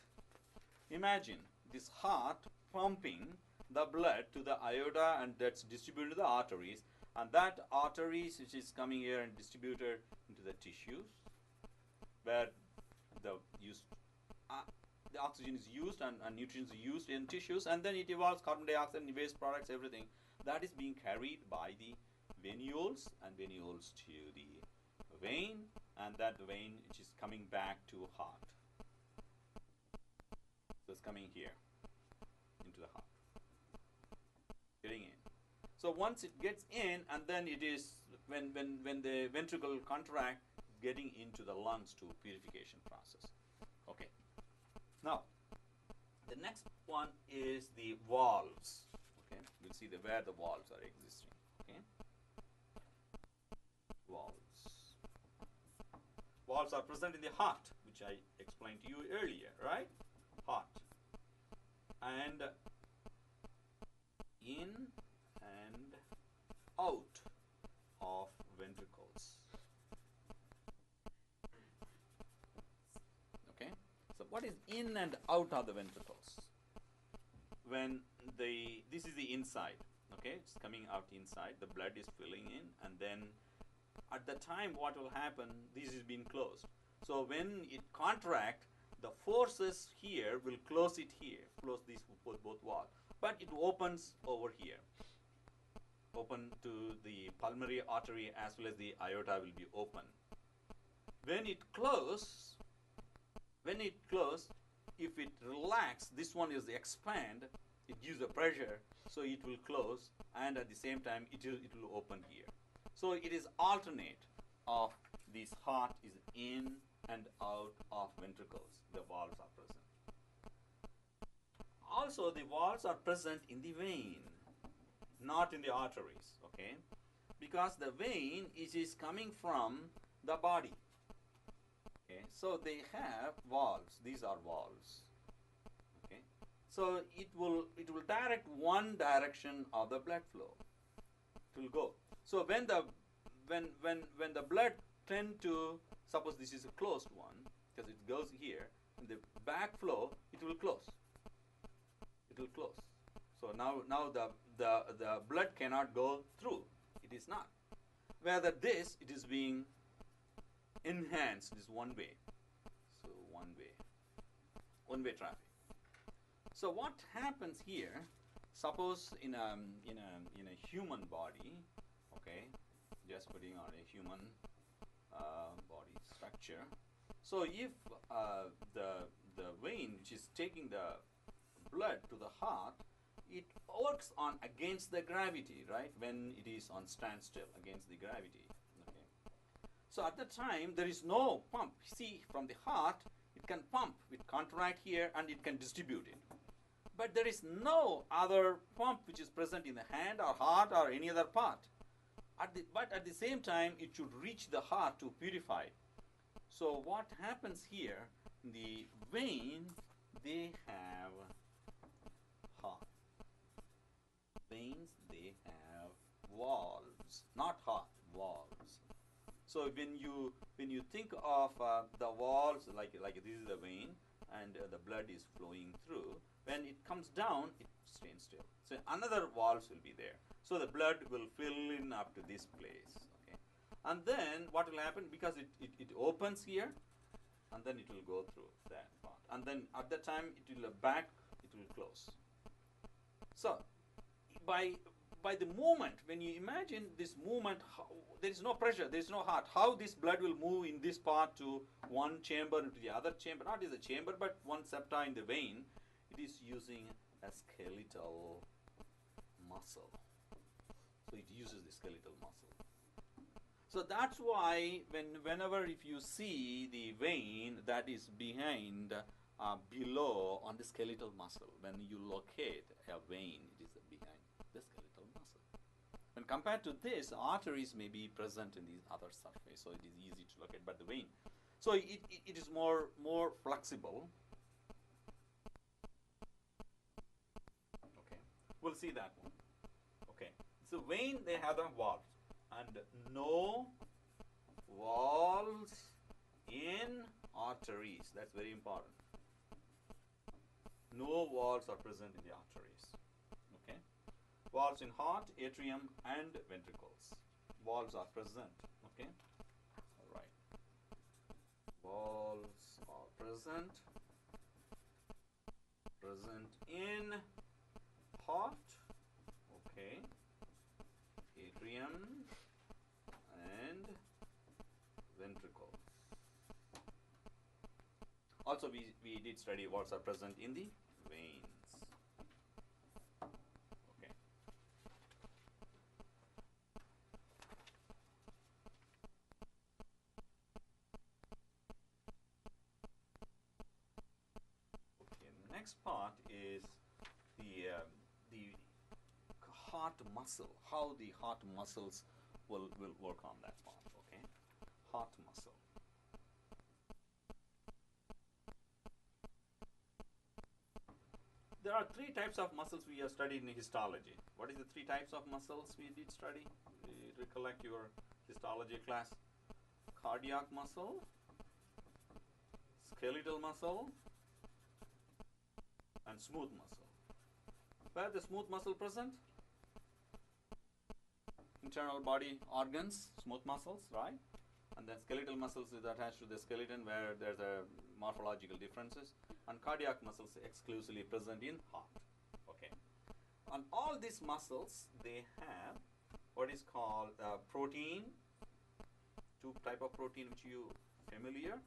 imagine this heart pumping the blood to the aorta, and that's distributed to the arteries, and that arteries which is coming here and distributed into the tissues where the oxygen is used and nutrients are used in tissues, and then it evolves carbon dioxide and waste products, everything that is being carried by the venules, and venules to the vein, and that vein which is coming back to heart. So it's coming here into the heart, getting in. So once it gets in, and then it is when the ventricle contract, getting into the lungs to purification process. Okay. Now the next one is the valves. Okay, we'll see where the valves are existing. Okay, valves. Valves are present in the heart, which I explained to you earlier, right? Heart. And in and out of ventricles. Okay, so what is in and out of the ventricles? When this is the inside, okay, it's coming out inside, the blood is filling in, and then at the time what will happen, this is being closed. So when it contract, the forces here will close it here, close these both valves, but it opens over here, open to the pulmonary artery as well as the aorta will be open. When it closes, if it relax, this one is expand, it gives a pressure, so it will close, and at the same time it will open here. So it is alternate of this heart is in and out of ventricles. The valves are present. Also, the valves are present in the vein, not in the arteries. Okay, because the vein is coming from the body. Okay, so they have valves. These are valves. Okay, so it will direct one direction of the blood flow. It will go. So when the blood tend to Suppose this is a closed one, because it goes here, in the backflow, it will close. It will close. So now the blood cannot go through. It is not. Whether this, it is being enhanced, is one way. So one way traffic. So what happens here? Suppose in a human body, okay, just putting on a human body structure. So if the vein which is taking the blood to the heart, it works on against the gravity, right? When it is on standstill against the gravity. Okay. So at the time there is no pump. See, from the heart it can pump, it contract here and it can distribute it. But there is no other pump which is present in the hand or heart or any other part. But at the same time, it should reach the heart to purify it. So what happens here, the vein, they have heart. Veins, they have valves, not heart, valves. So when you think of the valves, like this is the vein, and the blood is flowing through, when it comes down, it stands still. So another valves will be there. So the blood will fill in up to this place. Okay. And then what will happen, because it opens here, and then it will go through that part. And then at that time it will close. So by the movement, when you imagine this movement, there is no pressure, there is no heart. How this blood will move in this part to one chamber to the other chamber, not is a chamber, but one septa in the vein, it is using a skeletal muscle. So it uses the skeletal muscle. So that's why whenever if you see the vein that is behind, below on the skeletal muscle, when you locate a vein, it is behind the skeletal muscle. When compared to this, arteries may be present in the other surface, so it is easy to locate, but the vein. So it is more flexible. Okay, we'll see that one. Okay, so vein, they have the valves, and no valves in arteries. That's very important. No valves are present in the arteries. Okay, valves in heart, atrium, and ventricles. Valves are present. Okay, all right. Valves are present in heart. Okay, atrium and ventricle. Also, we did study valves are present in the veins. Okay. Okay. The next part is the heart muscle. How the heart muscles will work on that part. Okay. Heart muscle. There are three types of muscles we have studied in histology. What is the three types of muscles we did study? Recollect your histology class. Cardiac muscle, skeletal muscle, and smooth muscle. Where the smooth muscle present? Internal body organs, smooth muscles, right? And then skeletal muscles is attached to the skeleton, where there's a morphological differences, and cardiac muscles exclusively present in heart. Okay. On all these muscles, they have what is called protein, two type of protein which you familiar,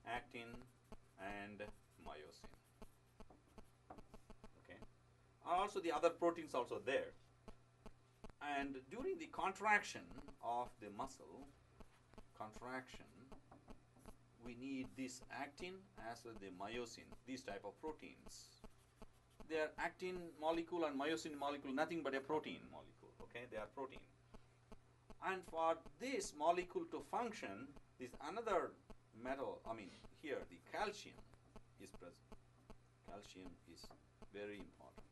actin and myosin. Okay. Also the other proteins also there. And during the contraction of the muscle, we need this actin as well as the myosin, these type of proteins. They are actin molecule and myosin molecule, nothing but a protein molecule. Okay, they are protein. And for this molecule to function, this another metal, here the calcium is present. Calcium is very important.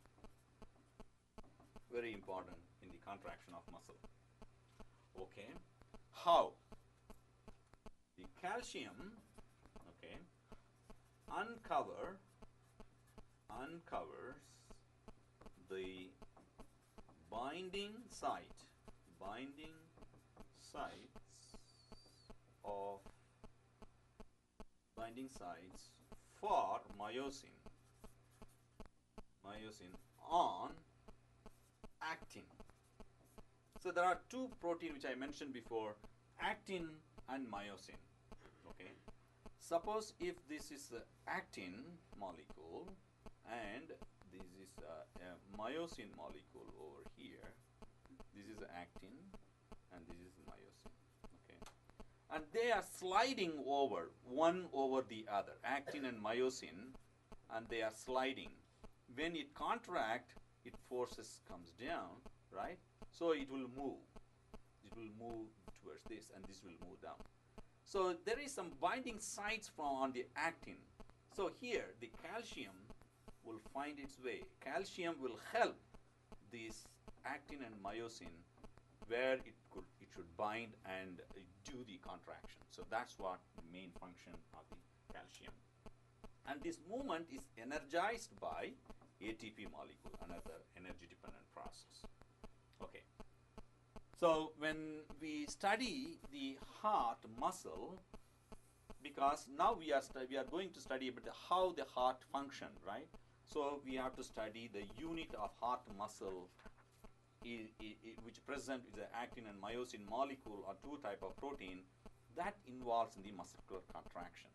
Very important in the contraction of muscle. Okay. How? the calcium, okay, uncovers the binding sites for myosin on actin. So there are two proteins which I mentioned before, actin and myosin. Okay. Suppose if this is the actin molecule and this is a myosin molecule over here. This is actin and this is myosin. Okay. And they are sliding over one over the other, actin and myosin, and they are sliding. When it contracts, it forces comes down, right? So it will move. It will move towards this and this will move down. So there is some binding sites on the actin. So here the calcium will find its way. Calcium will help this actin and myosin where it should bind and do the contraction. So that's what the main function of the calcium. And this movement is energized by ATP molecule, another energy dependent process. Okay. So when we study the heart muscle, because now we are going to study about how the heart function, right? So we have to study the unit of heart muscle which present with the actin and myosin molecule or two type of protein that involves in the muscular contraction.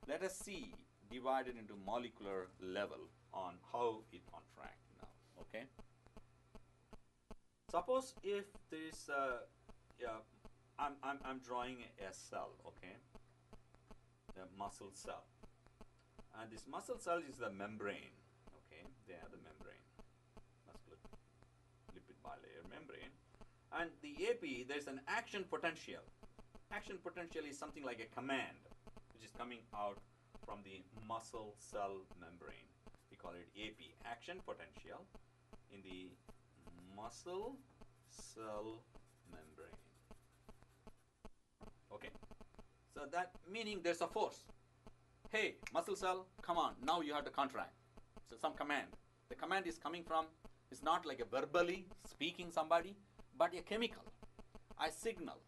Let us see divided into molecular level on how it contracts now. Okay. Suppose if this I'm drawing a cell, okay, the muscle cell, and this muscle cell is the membrane. Okay, they have the membrane, muscular lipid bilayer membrane, and the AP, there's an action potential. Action potential is something like a command which is coming out from the muscle cell membrane. We call it AP, action potential, in the muscle cell membrane. Okay, so that meaning there's a force. Hey, muscle cell, come on, now you have to contract. So some command. The command is coming from, it's not like a verbally speaking somebody, but a chemical, a signal,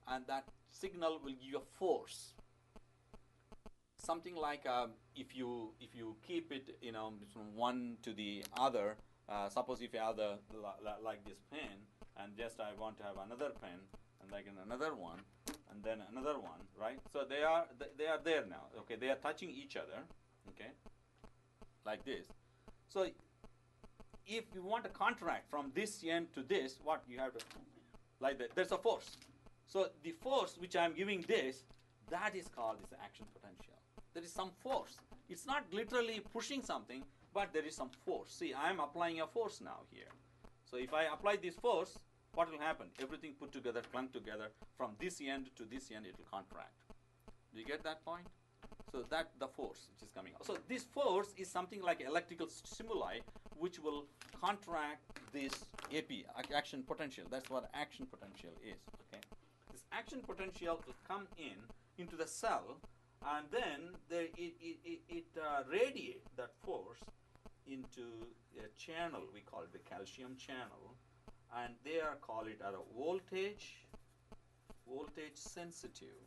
and that signal will give you a force. Something like if you keep it, you know, from one to the other. Suppose if you have the like this pen, and just I want to have another pen, and like another one, and then another one, right? So they are there now. Okay, they are touching each other. Okay, like this. So if you want to contract from this end to this, what you have to, like that, there's a force. So the force which I am giving this, that is called this action potential. There is some force. It's not literally pushing something, but there is some force. See, I am applying a force now here. So if I apply this force, what will happen? Everything put together, clumped together, from this end to this end, it will contract. Do you get that point? So that the force which is coming out. So this force is something like electrical stimuli which will contract this AP, action potential. That's what action potential is. Okay. This action potential will come into the cell, and then it radiates that force into a channel. We call it the calcium channel, and they are call it a voltage sensitive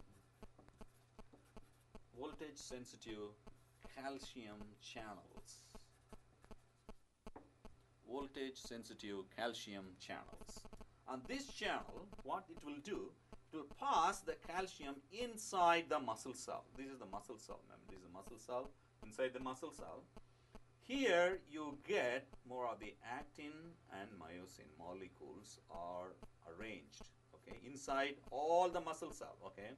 calcium channels. Voltage sensitive calcium channels. And this channel, what it will do, it will pass the calcium inside the muscle cell. This is the muscle cell. Remember, this is the muscle cell. Inside the muscle cell, here you get more of the actin and myosin molecules are arranged. Okay, inside all the muscle cell. Okay.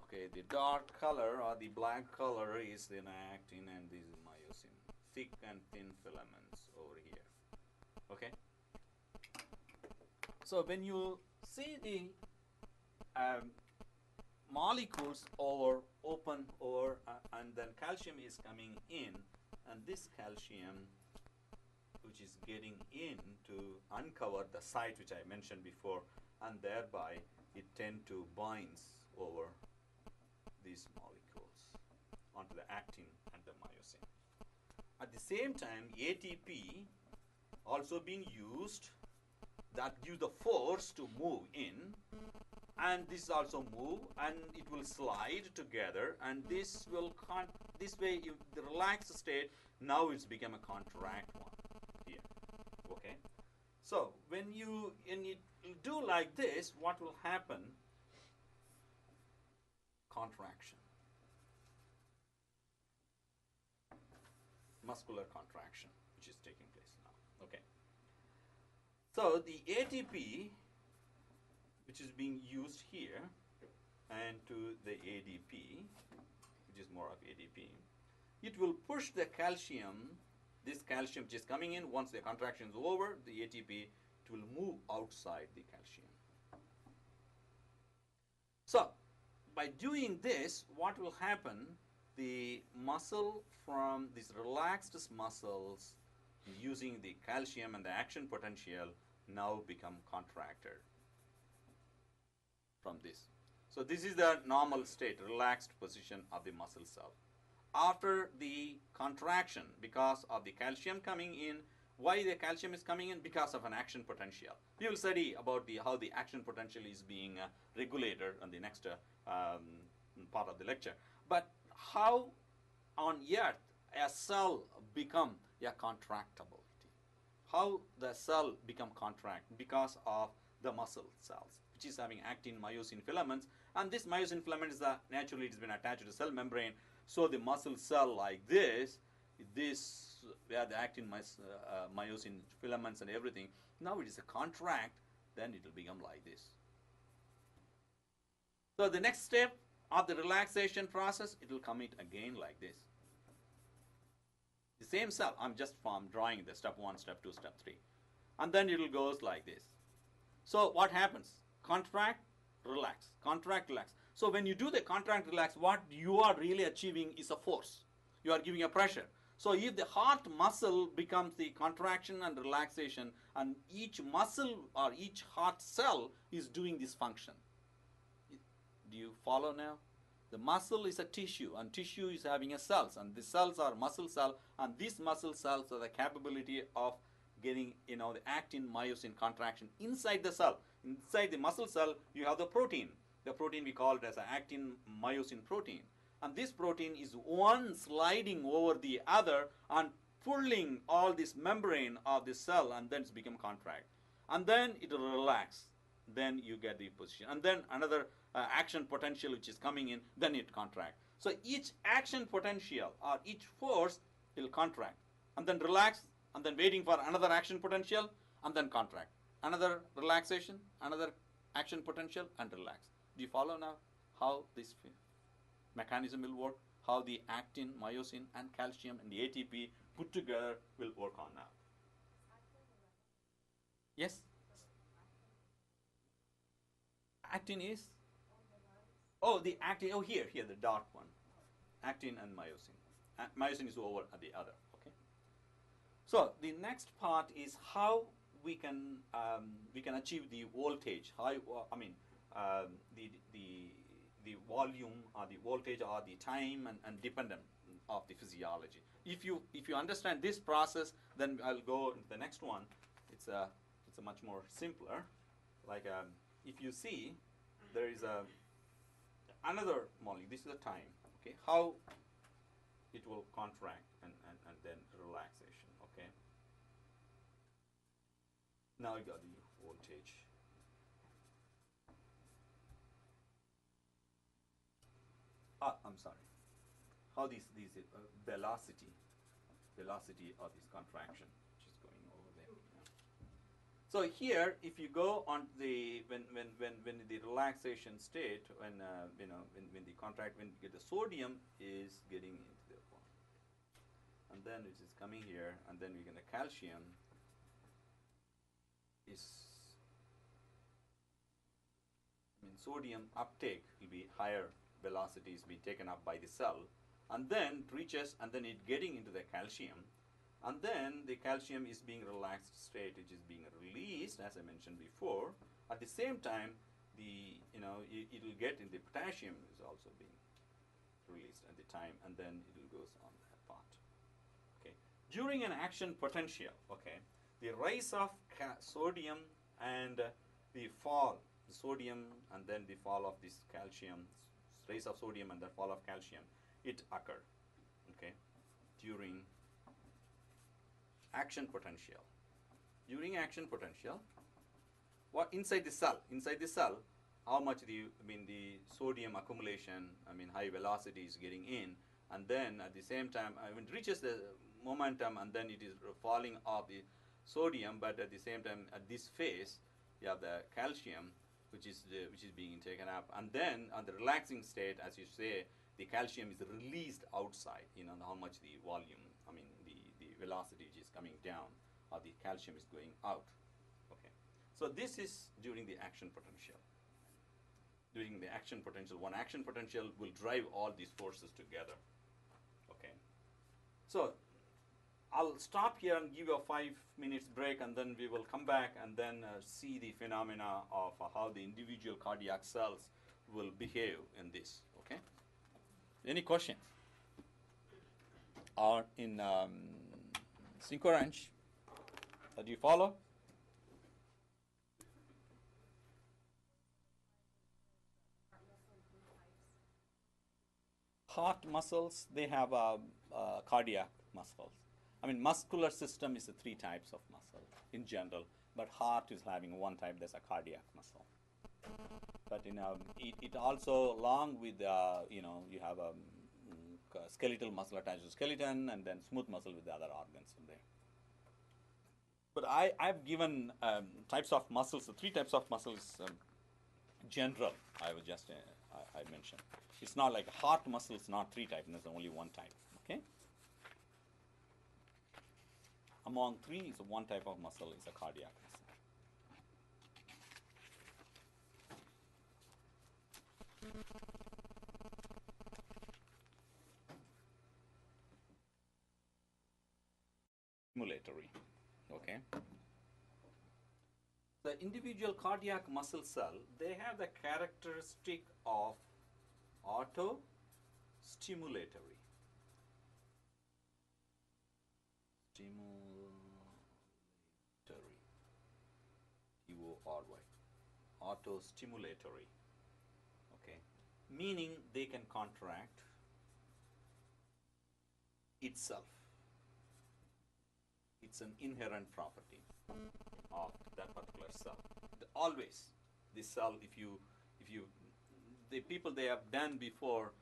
Okay, the dark color or the black color is the actin and this is myosin. Thick and thin filaments over here. Okay. So when you see the molecules open over and then calcium is coming in, and this calcium which is getting in to uncover the site which I mentioned before, and thereby it tend to binds over these molecules onto the actin and the myosin. At the same time, ATP also being used, that gives the force to move in, and this also move, and it will slide together, and this will this way, if the relaxed state, now it's become a contract one here. Okay, so when you do like this, what will happen? Contraction, muscular contraction, which is taking place now. Okay, so the ATP, which is being used here, and to the ADP, which is more of ADP, it will push the calcium, this calcium which is coming in, once the contraction is over, the ATP, it will move outside the calcium. So, by doing this, what will happen? The muscle from these relaxed muscles using the calcium and the action potential now become contracted from this. So this is the normal state, relaxed position of the muscle cell. After the contraction, because of the calcium coming in, why the calcium is coming in? Because of an action potential. We will study about how the action potential is being regulated on the next part of the lecture. But how on earth a cell become a contractibility? How the cell become contract? Because of the muscle cells, which is having actin myosin filaments, and this myosin filament is naturally it has been attached to the cell membrane. So the muscle cell like this where the actin myosin filaments and everything, now it is a contract, then it will become like this. So the next step of the relaxation process, it will come it again like this. The same cell, I'm drawing the step 1, step 2, step 3, and then it will goes like this. So what happens? Contract, relax, contract, relax. So when you do the contract, relax, what you are really achieving is a force. You are giving a pressure. So if the heart muscle becomes the contraction and relaxation, and each muscle or each heart cell is doing this function. Do you follow now? The muscle is a tissue, and tissue is having a cells, and the cells are muscle cell, and these muscle cells are the capability of getting the actin myosin contraction inside the cell. Inside the muscle cell, you have the protein. The protein we call it as an actin myosin protein. And this protein is one sliding over the other and pulling all this membrane of the cell, and then it's become contract. And then it will relax. Then you get the position. And then another action potential which is coming in, then it contract. So each action potential or each force will contract. And then relax, and then waiting for another action potential, and then contract. Another relaxation, another action potential, and relax. Do you follow now how this mechanism will work? How the actin, myosin, and calcium and the ATP put together will work on now. Yes? Actin is? Oh, the actin, here, the dark one. Actin and myosin. Myosin is over at the other, okay? So the next part is how we can achieve the voltage. The volume or the voltage or the time and dependent of the physiology. If you understand this process, then I'll go into the next one. It's a much more simpler. Like if you see, there is another molecule. This is the time. Okay, how it will contract and then relaxation. Okay. Now you got the voltage. I'm sorry. How these velocity of this contraction, which is going over there. Yeah. So here, if you go on the when the relaxation state, when the contract, when you get the sodium is getting into the form, and then it is coming here, and then we get the calcium is. Sodium uptake will be higher. Velocity is being taken up by the cell, and then it reaches, and then it getting into the calcium, and then the calcium is being relaxed state, which is being released, as I mentioned before. At the same time, it will get in the potassium is also being released at the time, and then it will goes on that part. Okay. During an action potential, okay, the rise of sodium and the fall, the sodium and then the fall of this calcium, rise of sodium and the fall of calcium, it occurred, okay, during action potential. During action potential, what inside the cell? Inside the cell, how much the sodium accumulation, high velocity is getting in, and then at the same time, it reaches the momentum, and then it is falling off the sodium. But at the same time, at this phase, you have the calcium, which is being taken up, and then on the relaxing state, as you say, the calcium is released outside. How much the volume, the velocity which is coming down, or the calcium is going out. Okay, so this is during the action potential. During the action potential, one action potential will drive all these forces together. Okay, so I'll stop here and give you a 5 minutes break, and then we will come back and then see the phenomena of how the individual cardiac cells will behave in this. Okay, any questions? Or in Synchrorange, do you follow? Heart muscles, they have cardiac muscles. Muscular system is 3 types of muscle in general, but heart is having one type, that's a cardiac muscle. But it also, along with you have a skeletal muscle attached to skeleton, and then smooth muscle with the other organs in there. But I've given types of muscles, 3 types of muscles general. I was just I mentioned. It's not like heart muscle is not 3 types, there's only 1 type. Okay. Among 3 is 1 type of muscle is a cardiac muscle. Stimulatory. Okay. The individual cardiac muscle cell, they have the characteristic of auto-stimulatory. T-O-R-Y. Auto-stimulatory. Okay. Meaning they can contract itself. It's an inherent property of that particular cell. Always, this cell, if you the people, they have done before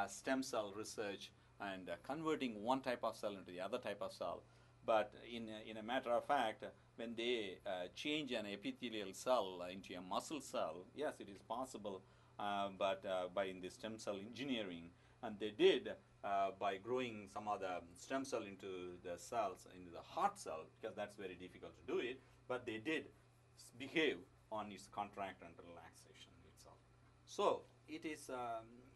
stem cell research and converting one type of cell into the other type of cell. But in a matter of fact, when they change an epithelial cell into a muscle cell, yes, it is possible, but by in the stem cell engineering, and they did by growing some of the stem cell into the cells, into the heart cell, because that's very difficult to do it, but they did behave on its contract and relaxation itself. So it is,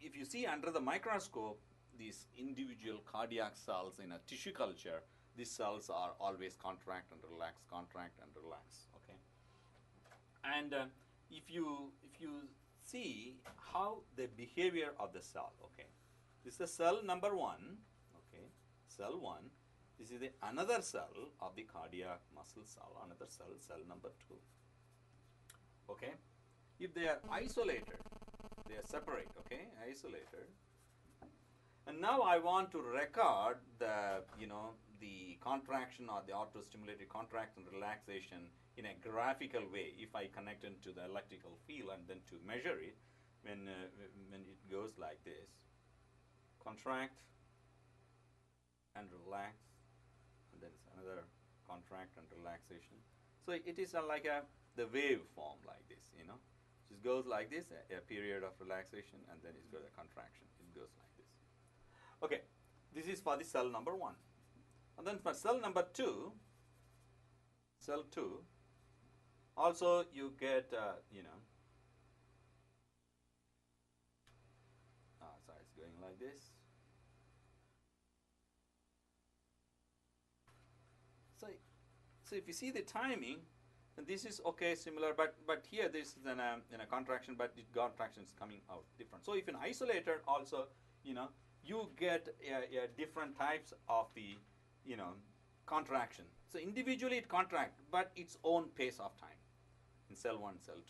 if you see under the microscope, these individual cardiac cells in a tissue culture, these cells are always contract and relax, contract and relax. Okay, and if you see how the behavior of the cell, okay, this is the cell number 1. Okay, cell 1. This is the another cell of the cardiac muscle cell. Another cell, cell number 2. Okay, if they are isolated, they are separate. Okay, isolated. And now I want to record the the contraction or the auto-stimulated contract and relaxation in a graphical way. If I connect it to the electrical field and then to measure it, when it goes like this, contract and relax, and then it's another contract and relaxation. So it is like the wave form like this, It goes like this, a period of relaxation, and then it's got a contraction. It goes like this. Okay, this is for the cell number 1. And then for cell number 2, cell 2, also you get, so it's going like this. So if you see the timing, and this is okay, similar, but here this is in a contraction, but the contraction is coming out different. So if an isolator also, you get different types of the, you know, contraction. So individually it contracts, but its own pace of time in cell 1, cell 2.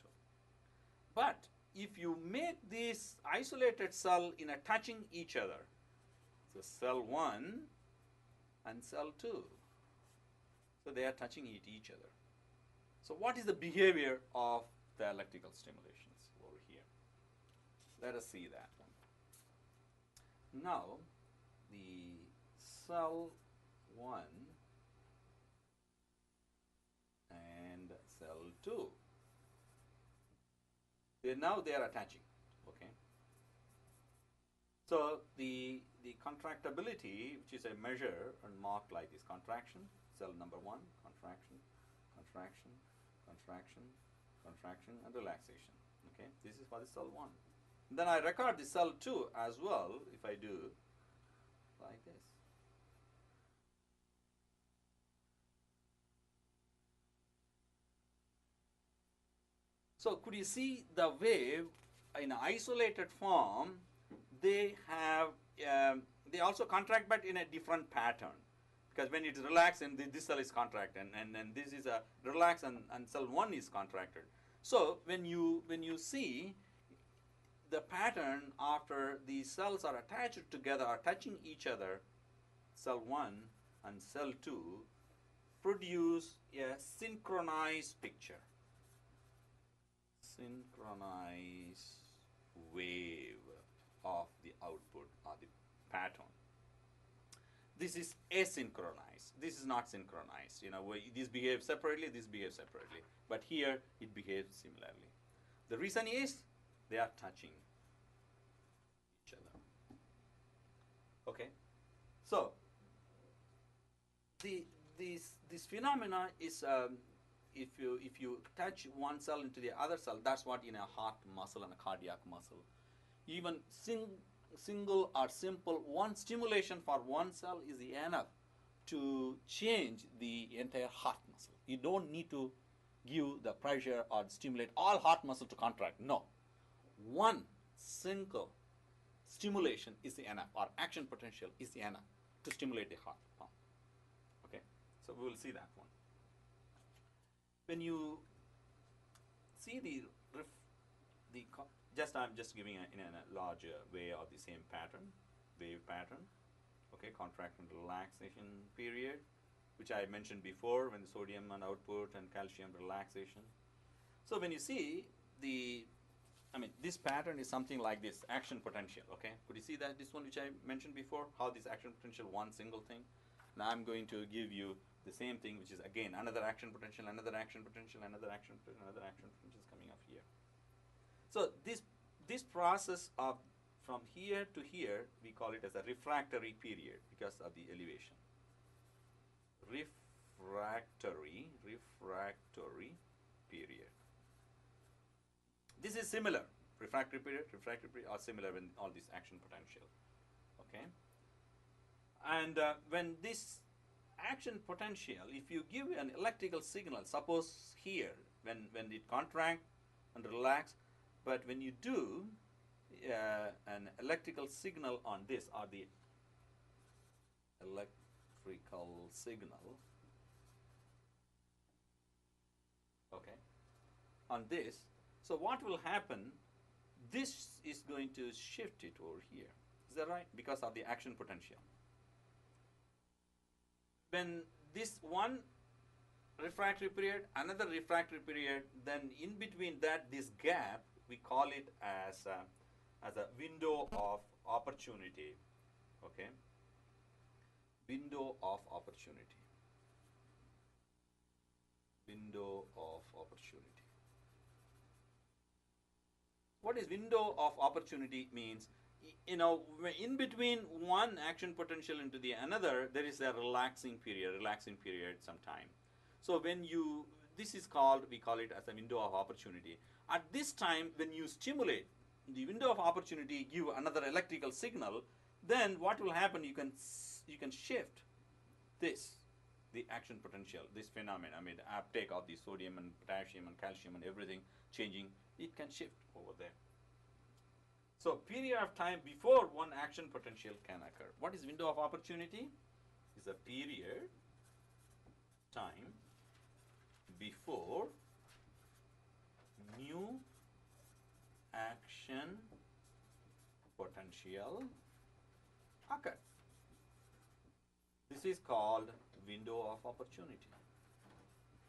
But if you make this isolated cell in a touching each other, so cell 1 and cell 2, so they are touching each other. So what is the behavior of the electrical stimulations over here? Let us see that one. Now, the cell 1 and cell 2, now they are attaching, okay? So the contractibility, which is a measure and marked like this: contraction, cell number 1, contraction, contraction, contraction, contraction, and relaxation. Okay, this is for the cell 1. Then I record the cell 2 as well if I do like this. So could you see the wave in an isolated form? They have they also contract, but in a different pattern. Because when it's relaxed and this cell is contracted, and this is a relaxed and cell 1 is contracted. So when you see the pattern after these cells are attached together, are touching each other, cell 1 and cell 2 produce a synchronized picture. Synchronized wave of the output or the pattern. This is asynchronized. This is not synchronized. You know, this behaves separately, this behaves separately. But here it behaves similarly. The reason is they are touching each other. Okay. So this phenomena is if you touch one cell into the other cell, that's what in a heart muscle and a cardiac muscle. Even single or simple one stimulation for one cell is enough to change the entire heart muscle. You don't need to give the pressure or stimulate all heart muscle to contract. No. One single stimulation is enough, or action potential is enough to stimulate the heart pump. Okay, so we will see that one. When you see I'm just giving in a larger way of the same pattern, wave pattern. Okay, contraction relaxation period, which I mentioned before, when the sodium and output and calcium relaxation. So when you see this pattern is something like this, action potential. Okay, could you see that this one which I mentioned before, how this action potential, one single thing. Now I'm going to give you the same thing, which is again another action potential, another action potential, another action potential, another action potential is coming up here. So this process of from here to here, we call it as a refractory period because of the elevation. Refractory period. This is similar. Refractory period are similar when all this action potential. Okay. And when this action potential, if you give an electrical signal, suppose here when it contract and relax, but when you do an electrical signal on this, or the electrical signal, okay, on this, so what will happen? This is going to shift it over here. Is that right? Because of the action potential. When this one refractory period, another refractory period, then in between that, this gap, we call it as a window of opportunity. Okay, window of opportunity. Window of opportunity. What is window of opportunity means? You know, in between one action potential into the another, there is a relaxing period sometime. So when this is called, we call it as a window of opportunity. At this time, when you stimulate the window of opportunity, give another electrical signal, then what will happen? You can shift the action potential, this phenomenon. The uptake of the sodium and potassium and calcium and everything changing, it can shift over there. So period of time before one action potential can occur. What is window of opportunity? Is a period time before new action potential occur. This is called window of opportunity.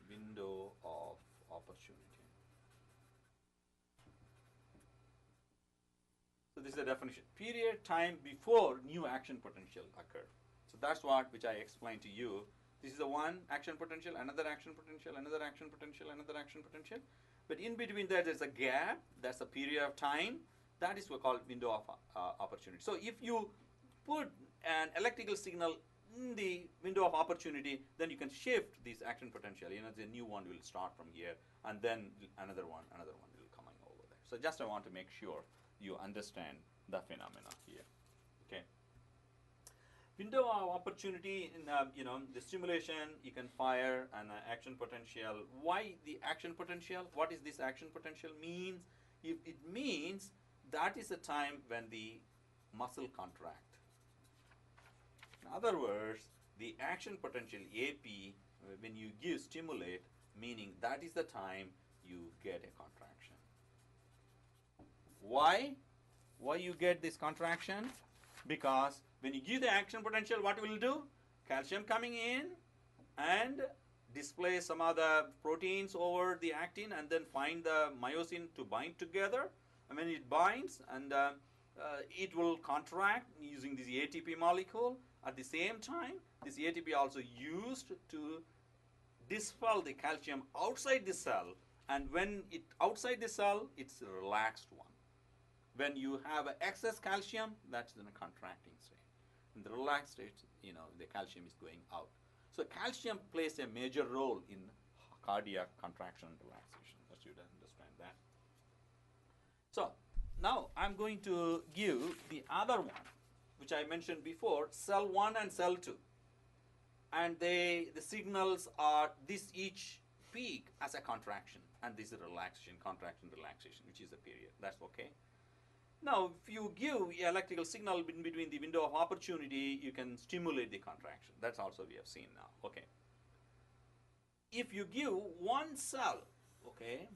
Window of opportunity. So this is the definition. Period time before new action potential occur. So that's what which I explained to you. This is the one action potential, another action potential, another action potential, another action potential. But in between there, there's a gap. That's a period of time. That is what we call window of opportunity. So if you put an electrical signal in the window of opportunity, then you can shift this action potential. You know, the new one will start from here, and then another one will come over there. So just I want to make sure you understand the phenomena here. Okay. Window of opportunity in the stimulation, you can fire an action potential. Why the action potential? What is this action potential means? If it means that is the time when the muscle contract. In other words, the action potential AP, when you give stimulate, meaning that is the time you get a contraction. Why? Why you get this contraction? Because when you give the action potential, what will do? Calcium coming in and display some of the proteins over the actin and then find the myosin to bind together. And when it binds, and it will contract using this ATP molecule. At the same time, this ATP also used to dispel the calcium outside the cell. And when it outside the cell, it's a relaxed one. When you have excess calcium, that's in a contracting state. In the relaxed state, the calcium is going out. So calcium plays a major role in cardiac contraction and relaxation. That you understand that. So now I'm going to give the other one, which I mentioned before, cell 1 and cell 2. And the signals are this each peak as a contraction, and this is relaxation, contraction, relaxation, which is a period. That's okay. Now, if you give electrical signal in between the window of opportunity, you can stimulate the contraction. That's also we have seen now. Okay. If you give one cell, okay,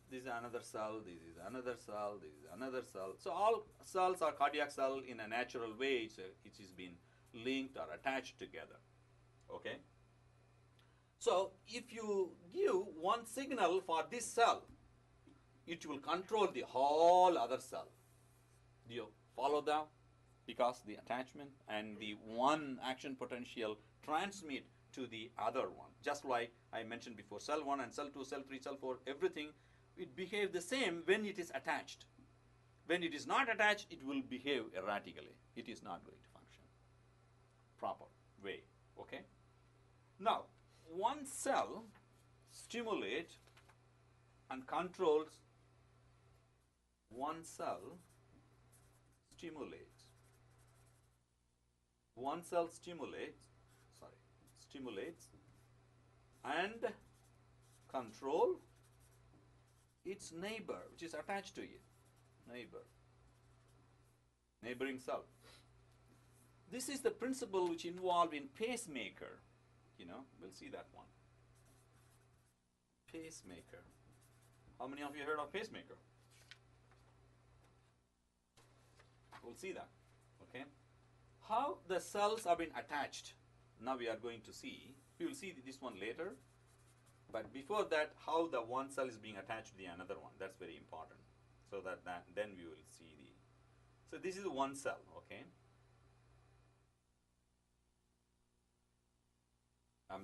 this is another cell, this is another cell, this is another cell. So all cells are cardiac cell in a natural way. It is been linked or attached together. Okay. So if you give one signal for this cell, it will control the whole other cell. Do you follow that? Because the attachment and the one action potential transmit to the other one. Just like I mentioned before, cell 1 and cell 2, cell 3, cell 4, everything, it behaves the same when it is attached. When it is not attached, it will behave erratically. It is not going to function proper way. Okay? Now, one cell stimulates and controls. One cell stimulates. One cell stimulates and control its neighbor, which is attached to it. Neighboring cell. This is the principle which involved in pacemaker. We'll see that one. Pacemaker. How many of you heard of pacemaker? We'll see that. Okay. How the cells have been attached. Now we are going to see. We will see this one later. But before that, how the one cell is being attached to the another one. That's very important. So that then we will see the. So this is one cell. Okay.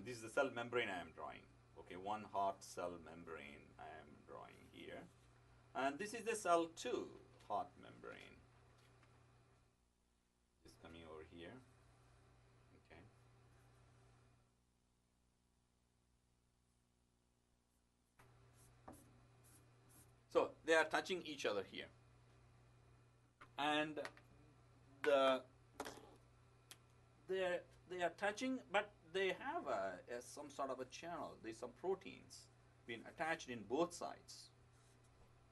This is the cell membrane I am drawing. Okay, one heart cell membrane I am drawing here. And this is the cell 2 heart membrane. It's coming over here. Okay. So they are touching each other here. And they are touching, but they have some sort of a channel. There's some proteins being attached in both sides,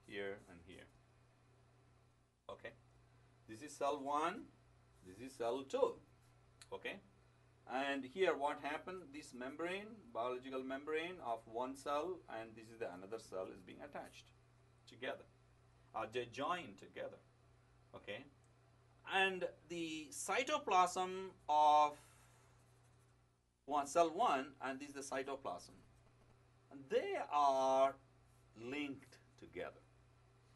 here and here. Okay. This is cell 1, this is cell 2. Okay? And here what happened, this membrane, biological membrane of one cell, and this is the another cell is being attached together. They join together. Okay? And the cytoplasm of cell 1, and this is the cytoplasm. And they are linked together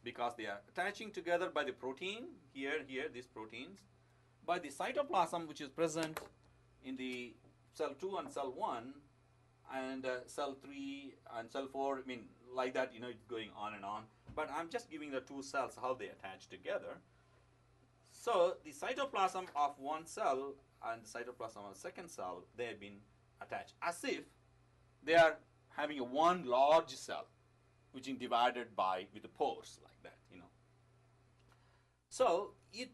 because they are attaching together by the protein, here, these proteins, by the cytoplasm which is present in the cell 2 and cell 1, and cell 3 and cell 4, I mean, like that, it's going on and on. But I'm just giving the two cells how they attach together. So the cytoplasm of one cell and the cytoplasm of a second cell, they have been attached as if they are having one large cell, which is divided with the pores like that, So it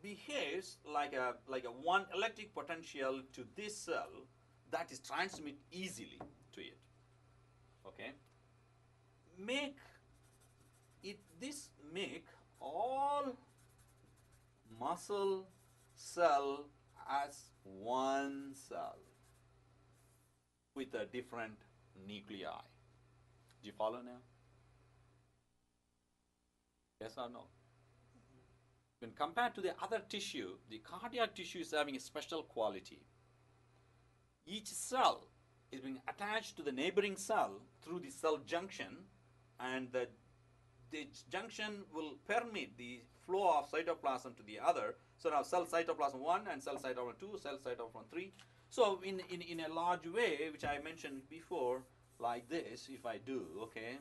behaves like a one electric potential to this cell that is transmit easily to it. Okay. Make all muscle cell as one cell with a different nuclei. Do you follow now? Yes or no? When compared to the other tissue, the cardiac tissue is having a special quality. Each cell is being attached to the neighboring cell through the cell junction, and the junction will permit the flow of cytoplasm to the other. So now cell cytoplasm 1 and cell cytoplasm 2, cell cytoplasm 3. So in a large way, which I mentioned before, like this, if I do, okay.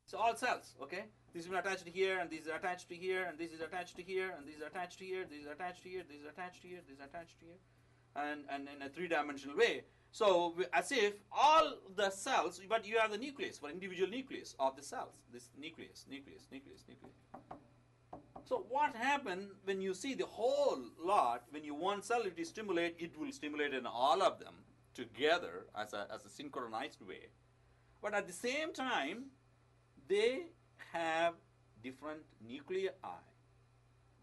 So all cells, okay. This is attached to here, and this is attached to here, and this is attached to here, and this is attached to here, this is attached to here, this is attached to here, this is attached to here, and in a three-dimensional way. So as if all the cells, but you have the nucleus for individual nucleus of the cells. This nucleus. So what happens when you see the whole lot? When you one cell it is stimulate, it will stimulate in all of them together as a synchronized way. But at the same time, they have different nuclei,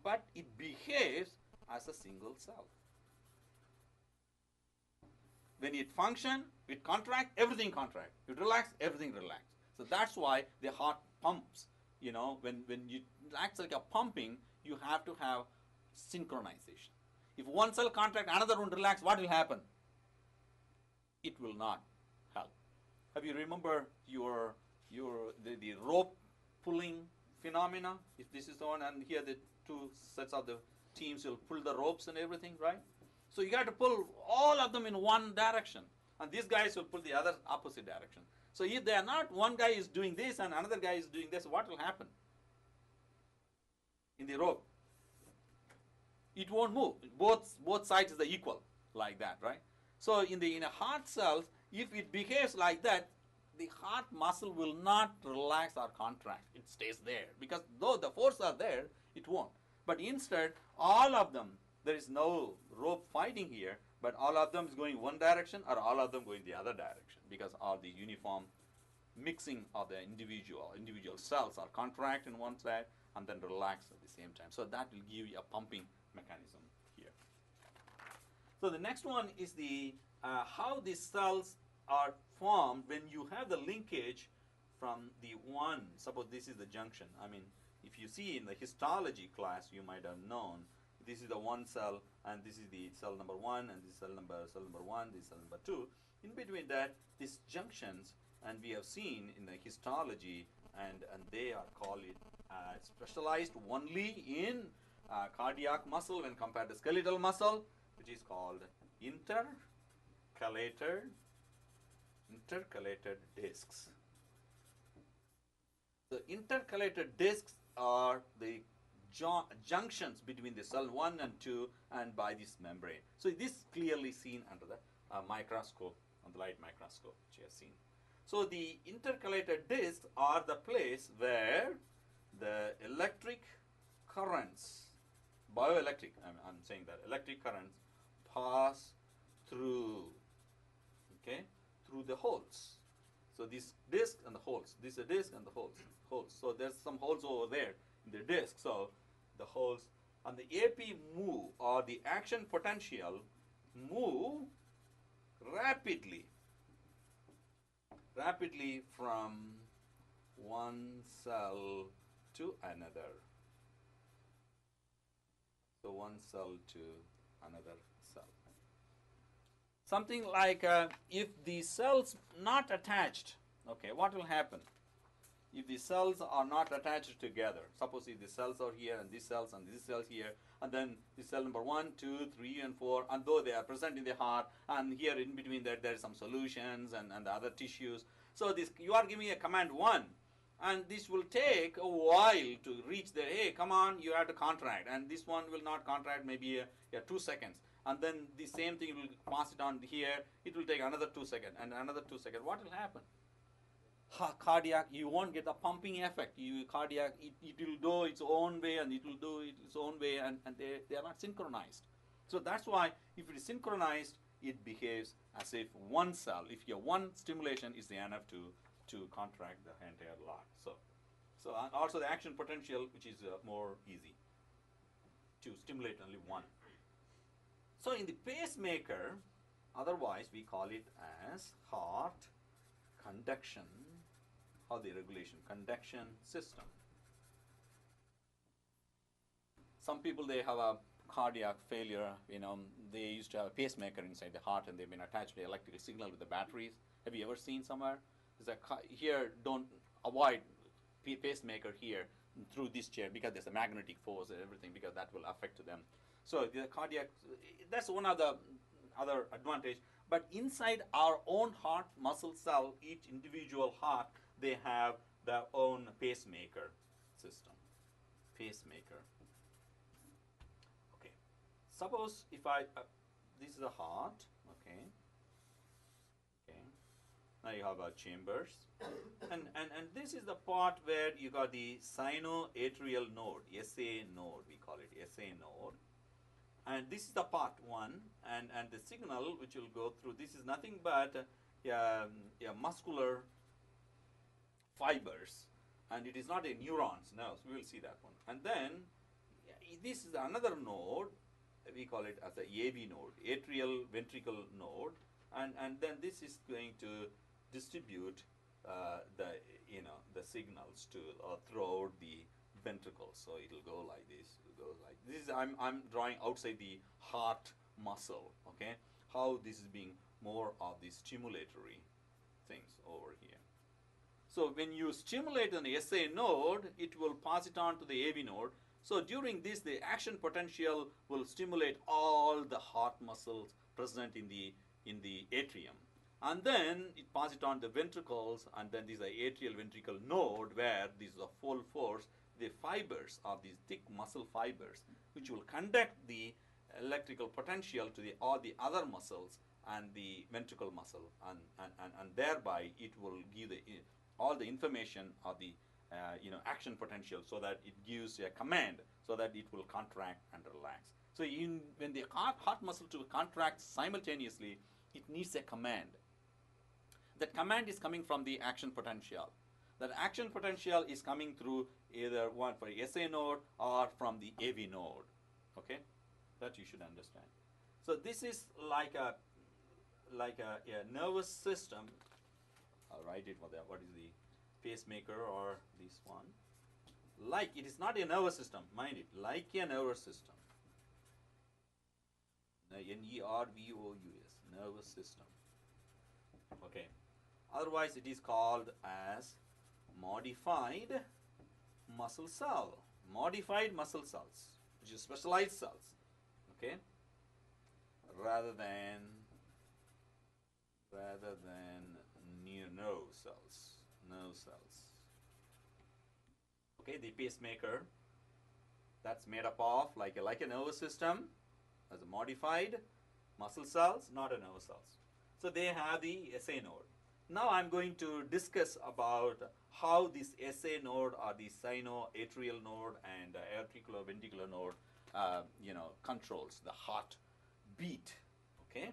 but it behaves as a single cell. When it functions, it contracts, everything contracts. It relaxes, everything relaxes. So that's why the heart pumps. When you acts like a pumping, you have to have synchronization. If one cell contracts, another one relax, what will happen? It will not help. Have you remember the rope pulling phenomena? If this is the one, and here the two sets of the teams will pull the ropes and everything, right? So you got to pull all of them in one direction, and these guys will pull the other opposite direction. So if they are not, one guy is doing this and another guy is doing this, what will happen in the rope? It won't move. Both sides is equal, like that, right? So in a heart cells, if it behaves like that, the heart muscle will not relax or contract. It stays there because though the forces are there, it won't. But instead, all of them, there is no rope fighting here, but all of them is going one direction or all of them going the other direction because all the uniform mixing of the individual cells are contract in one side and then relax at the same time. So that will give you a pumping mechanism here. So the next one is the how these cells are formed when you have the linkage from the one. Suppose this is the junction. I mean, if you see in the histology class, you might have known this is the one cell, and this is the cell number 1, and this is cell number 1, this is cell number 2. In between that, these junctions, and we have seen in the histology, and they are called specialized only in cardiac muscle when compared to skeletal muscle, which is called intercalated discs. The intercalated discs are the junctions between the cell 1 and 2 and by this membrane. So this is clearly seen under the microscope, on the light microscope which you have seen. So the intercalated discs are the place where the electric currents, bioelectric, I'm saying that electric currents pass through, okay, through the holes. So this disc and the holes, this is a disc and the holes. So there's some holes over there in the disc. So the holes and the AP move, or the action potential move rapidly from one cell to another. So one cell to another cell. Something like if the cells not attached, okay, what will happen? If the cells are not attached together, suppose if the cells are here and these cells here, and then the cell number 1, 2, 3, and 4, and though they are present in the heart, and here in between that there is some solutions and the other tissues. So this, you are giving a command 1, and this will take a while to reach there. Hey, come on, you have to contract, and this one will not contract, maybe 2 seconds. And then the same thing will pass it on here. It will take another 2 seconds and another 2 seconds. What will happen? Cardiac, you won't get the pumping effect. Cardiac, it will do its own way, and it will do it its own way, and they are not synchronized. So that's why if it is synchronized, it behaves as if one cell, if your one stimulation is enough to contract the entire lot. So and also the action potential, which is more easy to stimulate only one. So in the pacemaker, otherwise we call it as heart conduction, or the regulation conduction system. Some people, they have a cardiac failure, they used to have a pacemaker inside the heart, and they've been attached to the electrical signal with the batteries. Have you ever seen somewhere? Here, don't avoid pacemaker here through this chair, because there's a magnetic force and everything, because that will affect them. So the cardiac, that's one of the other advantage. But inside our own heart muscle cell, each individual heart, they have their own pacemaker system. Pacemaker. Okay. Suppose if this is the heart. Okay. Okay. Now you have chambers, and this is the part where you got the sinoatrial node, SA node. We call it SA node. And this is the part 1, and the signal which will go through, this is nothing but muscular fibers, and it is not a neurons. No, so we will see that one. And then this is another node, we call it as a AV node, atrial ventricle node, and then this is going to distribute the signals to throughout the ventricles. So it will go like this. This is I'm drawing outside the heart muscle. Okay, how this is being more of the stimulatory things over here. So when you stimulate an SA node, it will pass it on to the AV node. So during this, the action potential will stimulate all the heart muscles present in the atrium, and then it passes it on the ventricles, and then this is the atrial ventricle node, where this is a full force. The fibers are these thick muscle fibers, which will conduct the electrical potential to all the other muscles and the ventricle muscle, and thereby it will give all the information of the action potential, so that it gives a command so that it will contract and relax. So when the heart muscle to contract simultaneously, it needs a command. That command is coming from the action potential. That action potential is coming through either one for SA node or from the AV node. Okay, that you should understand. So this is like a nervous system. I'll write it for that. What is the pacemaker, or this one? Like, it is not a nervous system, mind it. Like a nervous system. Nervous, nervous system. Okay. Otherwise, it is called as modified muscle cell. Modified muscle cells, which is specialized cells. Okay. Rather than nerve cells. Nerve cells. Okay, the pacemaker, that's made up of like a nervous system, as a modified muscle cells, not a nerve cells. So they have the SA node. Now I'm going to discuss about how this SA node, or the sinoatrial node and auriculoventricular node, controls the heart beat. Okay,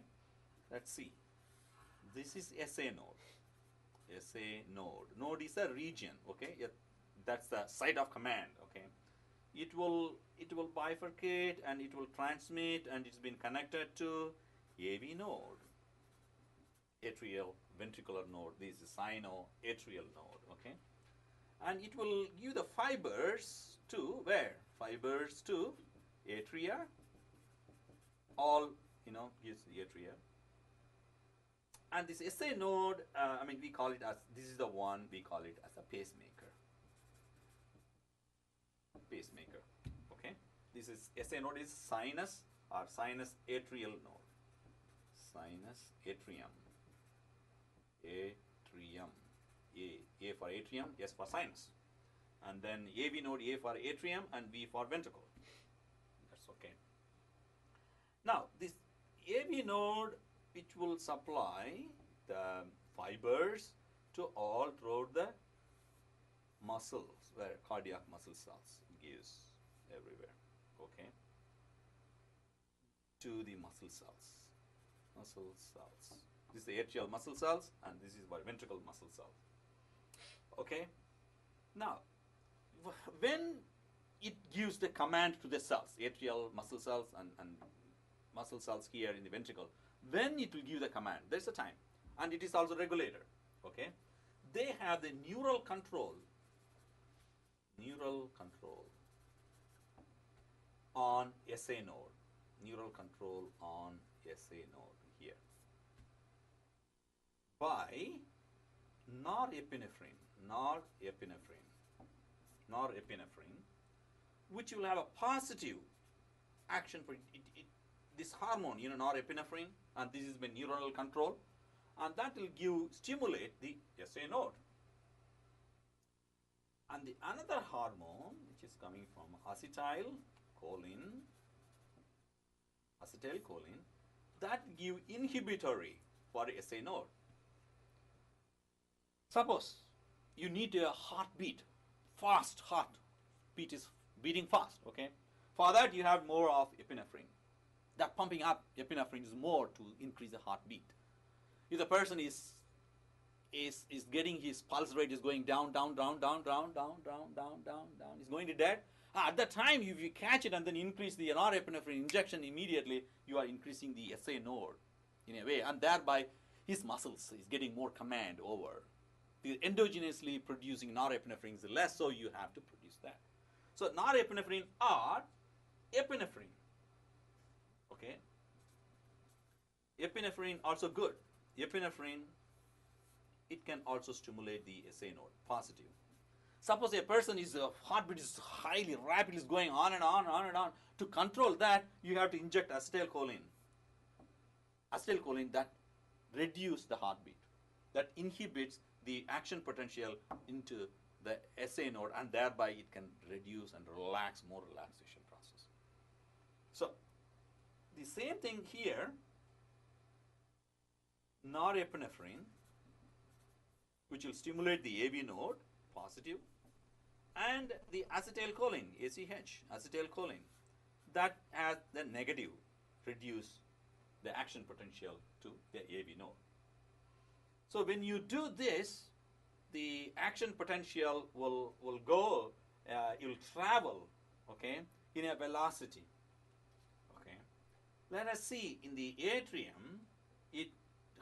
let's see. This is SA node. SA node. Node is a region. Okay, That's the site of command. Okay, it will bifurcate and it will transmit, and it's been connected to AV node, atrial ventricular node. This is sinoatrial node. Okay, and it will give the fibers to where? Fibers to atria. All gives the atria. And this SA node, we call it as, this is the one we call it as a pacemaker. Pacemaker. Okay. This is SA node is sinus or sinus atrial node. Sinus atrium. Atrium. A for atrium, S for sinus. And then AV node, A for atrium and V for ventricle. That's okay. Now, this AV node, which will supply the fibers to all throughout the muscles, where cardiac muscle cells gives everywhere. Okay. To the muscle cells. Muscle cells. This is the atrial muscle cells, and this is what ventricle muscle cells. Okay. Now, when it gives the command to the cells, atrial muscle cells and muscle cells here in the ventricle, when it will give the command, there's a time, and it is also regulator. Okay, they have the neural control on SA node, neural control on SA node here by norepinephrine, which will have a positive action for it. This hormone, norepinephrine, and this is the neuronal control, and that will stimulate the SA node. And the another hormone, which is coming from acetylcholine, that give inhibitory for SA node. Suppose you need a heartbeat, fast heartbeat is beating fast. Okay, for that you have more of epinephrine. That pumping up epinephrine is more to increase the heartbeat. If the person is getting his pulse rate is going down, he's going to dead. At that time, if you catch it and then increase the norepinephrine injection immediately, you are increasing the SA node in a way, and thereby his muscles is getting more command over. The endogenously producing norepinephrine is less, so you have to produce that. So norepinephrine or epinephrine. Okay. Epinephrine also good. Epinephrine, it can also stimulate the SA node, positive. Suppose a person is heartbeat is highly rapidly going on and on. To control that, you have to inject acetylcholine. Acetylcholine that reduce the heartbeat, that inhibits the action potential into the SA node, and thereby it can reduce and relax, more relaxation process. So the same thing here, norepinephrine, which will stimulate the AV node, positive, and the acetylcholine, ACH, acetylcholine, that has the negative, reduce the action potential to the AV node. So when you do this, the action potential will go, it will travel, okay, in a velocity. Okay, let us see in the atrium,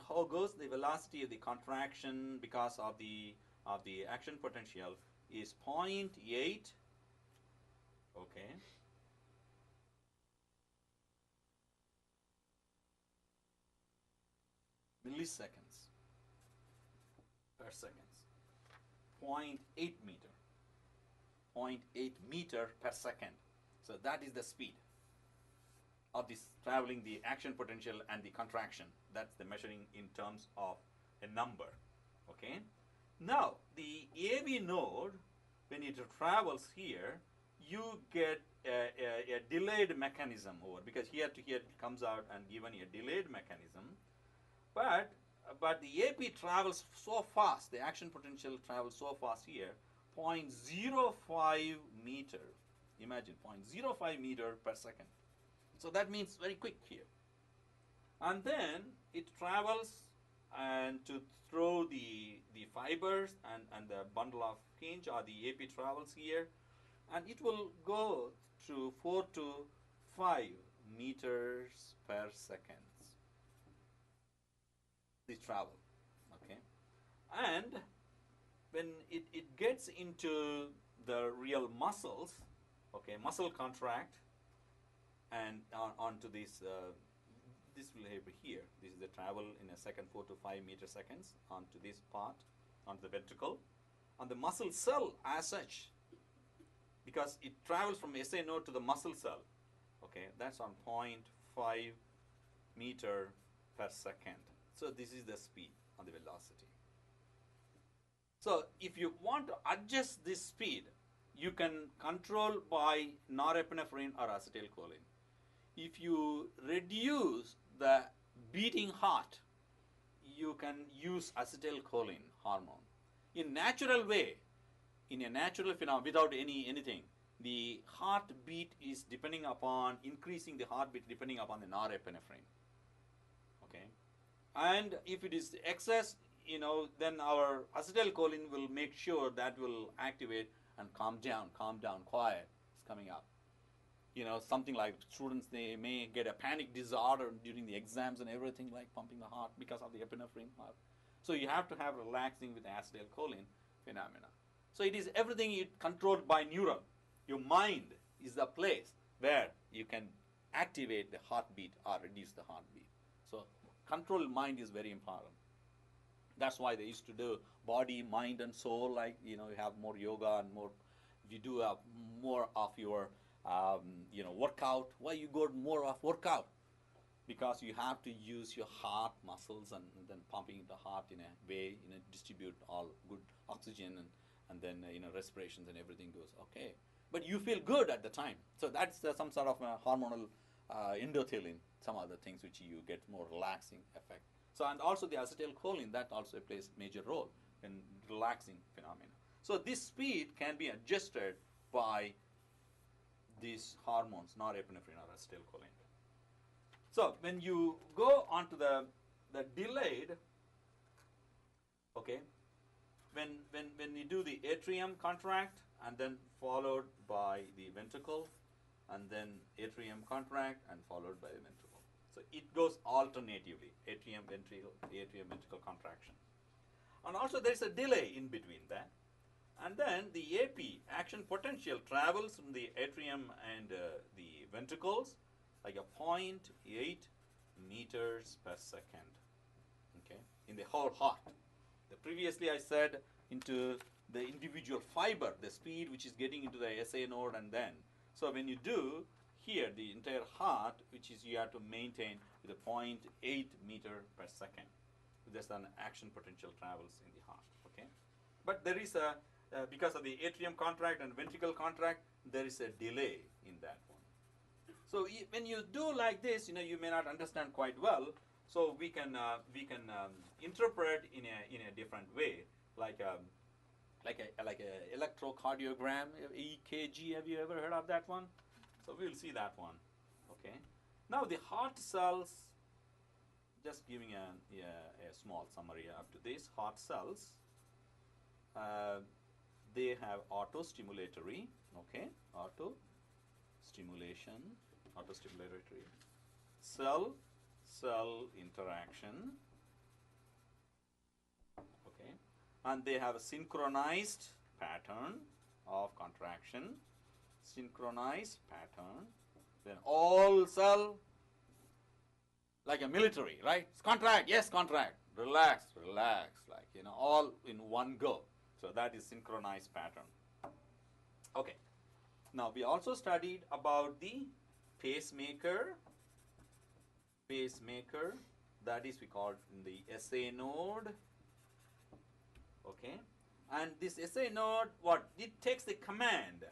how goes the velocity of the contraction because of the action potential is 0.8, okay, milliseconds per second, 0.8 meter, 0.8 meter per second. So that is the speed of this traveling, the action potential and the contraction. That's the measuring in terms of a number. Okay. Now the AV node, when it travels here, you get a delayed mechanism over, because here to here it comes out and given a delayed mechanism. But the AP travels so fast, the action potential travels so fast here, 0.05 meter. Imagine 0.05 meter per second. So that means very quick here. And then it travels and to throw the fibers and the bundle of hinge or the AP travels here, and it will go through 4 to 5 meters per second. The travel, okay, and when it gets into the real muscles, okay, muscle contract, and onto this this will have here. This is the travel in a second, 4 to 5 meter seconds onto this part, onto the ventricle, on the muscle cell as such, because it travels from SA node to the muscle cell. Okay, that's on 0.5 meter per second. So this is the speed on the velocity. So if you want to adjust this speed, you can control by norepinephrine or acetylcholine. If you reduce the beating heart, you can use acetylcholine hormone. In natural way, in a natural phenomenon, without anything, the heartbeat is depending upon, increasing the heartbeat depending upon the norepinephrine. Okay, and if it is excess, then our acetylcholine will make sure that will activate and calm down, quiet, it's coming up. Something like students, they may get a panic disorder during the exams and everything, like pumping the heart because of the epinephrine heart. So you have to have relaxing with acetylcholine phenomena. So it is everything controlled by neural. Your mind is the place where you can activate the heartbeat or reduce the heartbeat. So control mind is very important. That's why they used to do body, mind, and soul. Like, you have more yoga and more, you do more of your, workout. Why you go more of workout? Because you have to use your heart muscles and then pumping the heart in a way, distribute all good oxygen and then, respirations and everything goes okay. But you feel good at the time. So that's some sort of hormonal endothelin, some other things which you get more relaxing effect. So, and also the acetylcholine, that also plays major role in relaxing phenomena. So this speed can be adjusted by these hormones, norepinephrine or acetylcholine. So when you go onto the delayed, okay, when you do the atrium contract and then followed by the ventricle, and then atrium contract and followed by the ventricle. So it goes alternatively, atrium ventricle contraction. And also there is a delay in between that. And then the AP, action potential, travels from the atrium and the ventricles like a 0.8 meters per second, okay, in the whole heart. Previously I said into the individual fiber, the speed which is getting into the SA node, and then, so when you do here the entire heart, which is you have to maintain with a 0.8 meter per second. There's an action potential travels in the heart, okay. But there is a, because of the atrium contract and ventricle contract, there is a delay in that one. So when you do like this, you may not understand quite well. So we can interpret in a different way, like a electrocardiogram, EKG. Have you ever heard of that one? So we'll see that one. Okay. Now the heart cells, just giving a small summary up to this. Heart cells, they have autostimulatory, okay, autostimulatory, cell interaction, okay, and they have a synchronized pattern of contraction, synchronized pattern, then all cell, like a military, right? Contract, yes, contract, relax, like, all in one go. So that is synchronized pattern. Okay. Now we also studied about the pacemaker, that is we call it in the SA node, okay. And this SA node, what? It takes the command.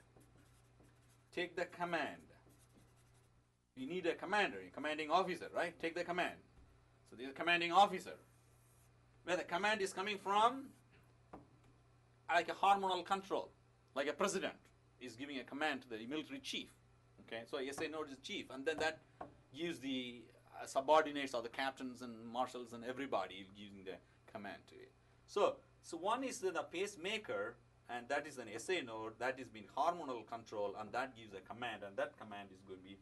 Take the command. You need a commander, a commanding officer, right? Take the command. So this is a commanding officer. Where the command is coming from, like a hormonal control, like a president is giving a command to the military chief. Okay, so SA node is chief, and then that gives the subordinates or the captains and marshals and everybody giving the command to it. So one is the pacemaker, and that is an SA node that is being hormonal control, and that gives a command, and that command is going to be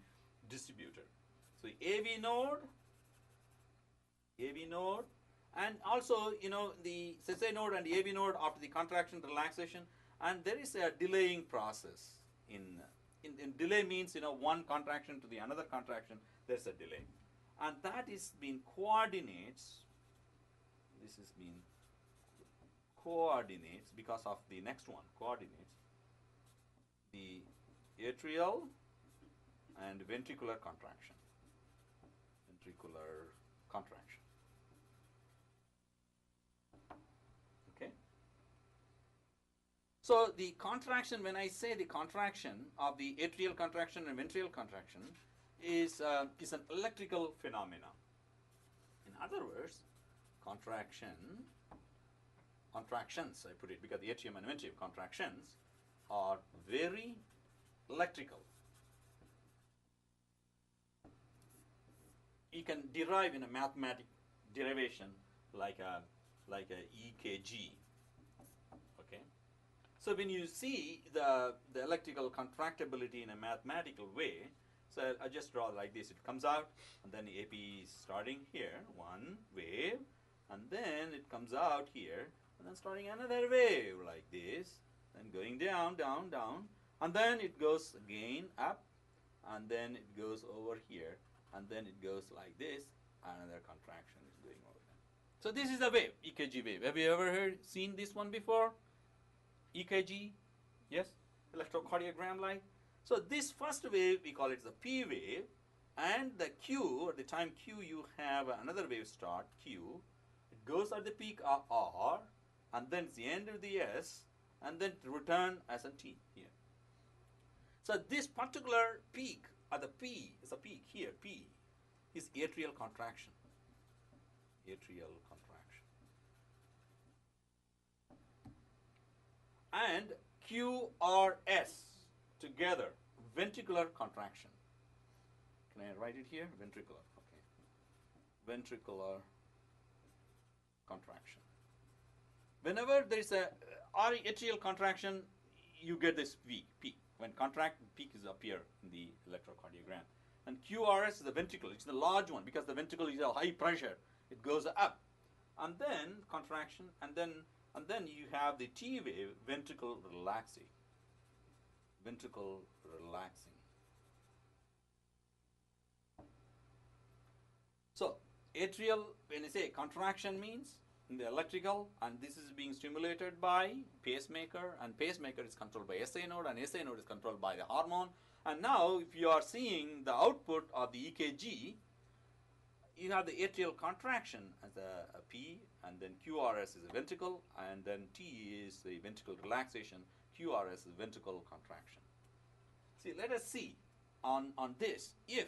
distributed. So AV node, and also the SA node and the AV node after the contraction relaxation, and there is a delaying process. In delay means one contraction to the another contraction, there's a delay, and that is being coordinates. This is being coordinates because of the next one, coordinates the atrial and ventricular contraction. Ventricular contraction. Okay. So the contraction, when I say the contraction of the atrial contraction and ventricular contraction, is an electrical phenomena. In other words, contractions, I put it because the atrium and ventricle contractions are very electrical. You can derive in a mathematic derivation like a EKG. Okay. So when you see the electrical contractibility in a mathematical way, so I just draw like this. It comes out, and then the AP is starting here, one wave, and then it comes out here, and then starting another wave like this, then going down, down, down, and then it goes again up, and then it goes over here, and then it goes like this, another contraction is going over there. So this is a wave, EKG wave. Have you ever seen this one before? EKG, yes, electrocardiogram like. So this first wave, we call it the P wave, and the Q, at the time Q, you have another wave start, Q. It goes at the peak R, and then it's the end of the S, and then return as a T here. So this particular peak, at the P, is a peak here, P, is atrial contraction. Atrial contraction. And QRS together, ventricular contraction. Can I write it here? Ventricular, okay. Ventricular contraction. Whenever there is a atrial contraction, you get this peak. When contract, peak is appear in the electrocardiogram. And QRS is the ventricle. It's the large one because the ventricle is a high pressure. It goes up, and then contraction, and then you have the T wave, ventricle relaxing. Ventricle relaxing. So atrial, when I say contraction, means in the electrical, and this is being stimulated by pacemaker, and pacemaker is controlled by SA node, and SA node is controlled by the hormone. And now if you are seeing the output of the EKG, you have the atrial contraction as a P, and then QRS is a ventricle, and then T is the ventricle relaxation, QRS is ventricle contraction. See, let us see on this, if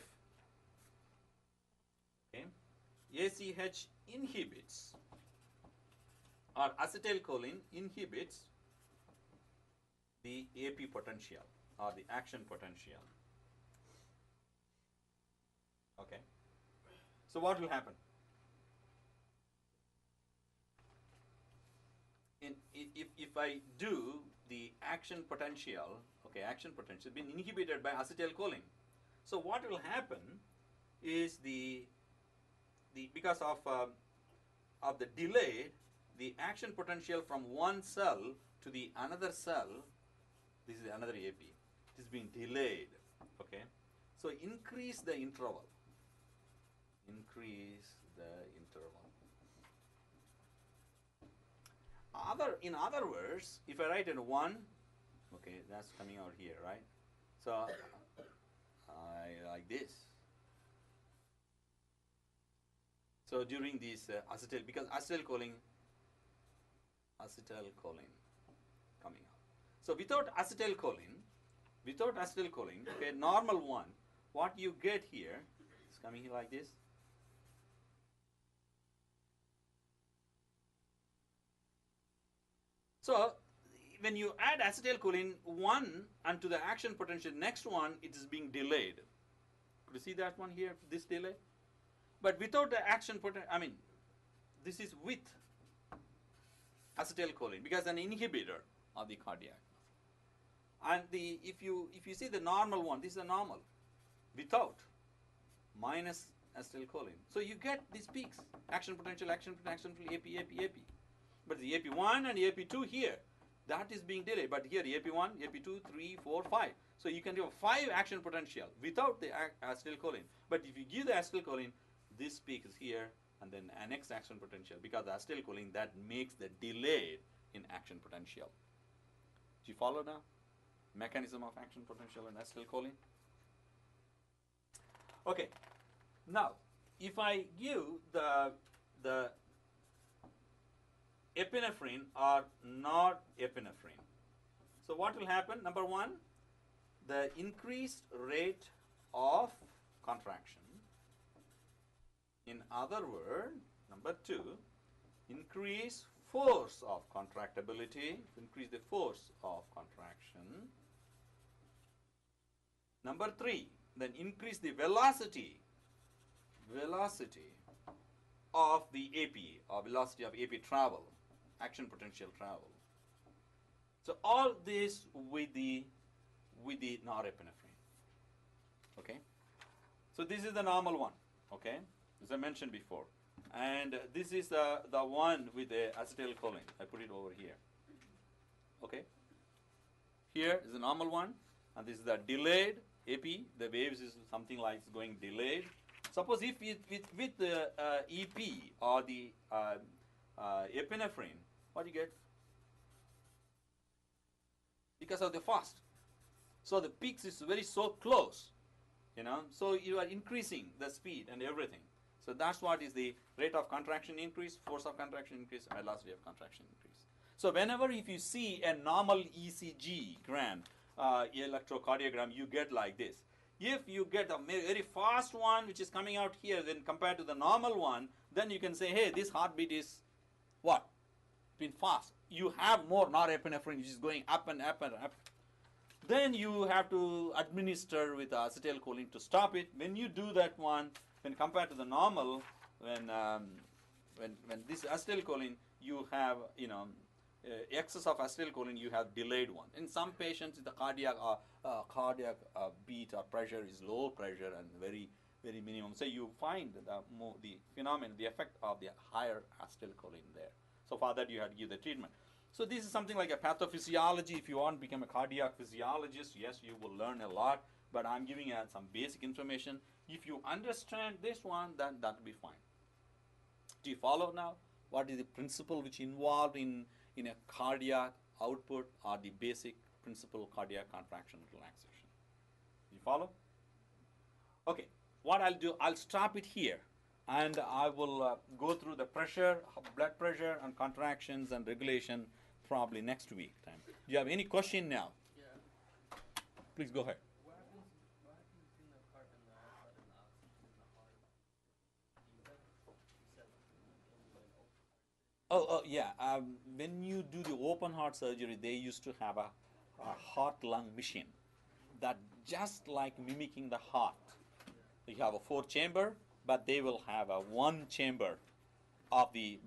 ACH inhibits, or acetylcholine inhibits the AP potential or the action potential. Okay. So what will happen? If I do the action potential, okay, action potential being inhibited by acetylcholine. So what will happen is because of the delay, the action potential from one cell to the another cell, this is another AP, it is being delayed. Okay, so increase the interval. Increase the interval. In other words, if I write in 1, okay, that's coming out here, right? So I like this. So during this because acetylcholine coming out. So without acetylcholine, okay, normal one, what you get here is coming like this. So when you add acetylcholine, one, and to the action potential, next one, it is being delayed. Could you see that one here, this delay? But without the action potential, I mean, this is with acetylcholine because an inhibitor of the cardiac. And if you see the normal one, this is a normal without minus acetylcholine. So you get these peaks, action potential, AP, AP, AP. But the AP1 and AP2 here, that is being delayed. But here AP1, AP2, 3, 4, 5. So you can have 5 action potential without the acetylcholine. But if you give the acetylcholine, this peak is here and then an next action potential because the acetylcholine that makes the delay in action potential. Do you follow now? Mechanism of action potential and acetylcholine. Okay. Now, if I give the epinephrine or norepinephrine, so what will happen? Number one, the increased rate of contraction. In other words, number two, increase force of contractibility, increase the force of contraction. Number three, then increase the velocity of the AP, or velocity of AP travel, action potential travel. So all this with the norepinephrine. Okay. So this is the normal one. Okay, as I mentioned before, and this is the one with the acetylcholine. I put it over here. Okay. Here is the normal one, and this is the delayed AP. The waves is something like it's going delayed. Suppose if with the EP or the epinephrine, what do you get? Because of the fast. So the peaks is very so close, you know. So you are increasing the speed and everything. So that's what is the rate of contraction increase, force of contraction increase, and velocity of contraction increase. So whenever if you see a normal ECG electrocardiogram, you get like this. If you get a very fast one which is coming out here, then compared to the normal one, then you can say, hey, this heartbeat is what? Been fast. You have more norepinephrine which is going up and up and up. Then you have to administer with acetylcholine to stop it. When you do that one, when compared to the normal, when this acetylcholine, you have, you know, excess of acetylcholine, you have delayed one. In some patients, the cardiac beat or pressure is low pressure and very, very minimum. So you find the phenomenon, the effect of the higher acetylcholine there. So for that, you have to give the treatment. So this is something like a pathophysiology. If you want to become a cardiac physiologist, yes, you will learn a lot. But I'm giving you some basic information. If you understand this one, then that will be fine. Do you follow now? What is the principle which involved in a cardiac output or the basic principle cardiac contraction and relaxation? Do you follow? Okay. What I'll do, I'll stop it here. And I will go through the pressure, blood pressure, and contractions and regulation probably next week time. Do you have any question now? Yeah. Please go ahead. What happens between the carbon dioxide and the oxygen in the heart? Yeah. When you do the open heart surgery, they used to have a heart-lung machine that just like mimicking the heart. You have a 4-chamber, but they will have a 1 chamber of the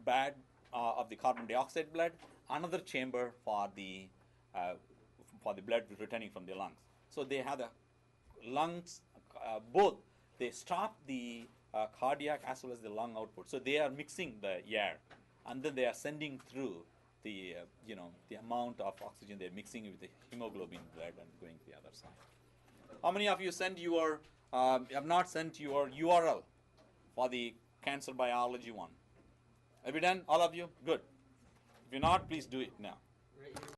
of the carbon dioxide blood, another chamber for the blood returning from the lungs. So they have the lungs both. They stop the cardiac as well as the lung output. So they are mixing the air, and then they are sending through the the amount of oxygen they're mixing with the hemoglobin blood and going to the other side. How many of you send your have not sent your URL for the cancer biology one? Have you done, all of you? Good. If you're not, please do it now.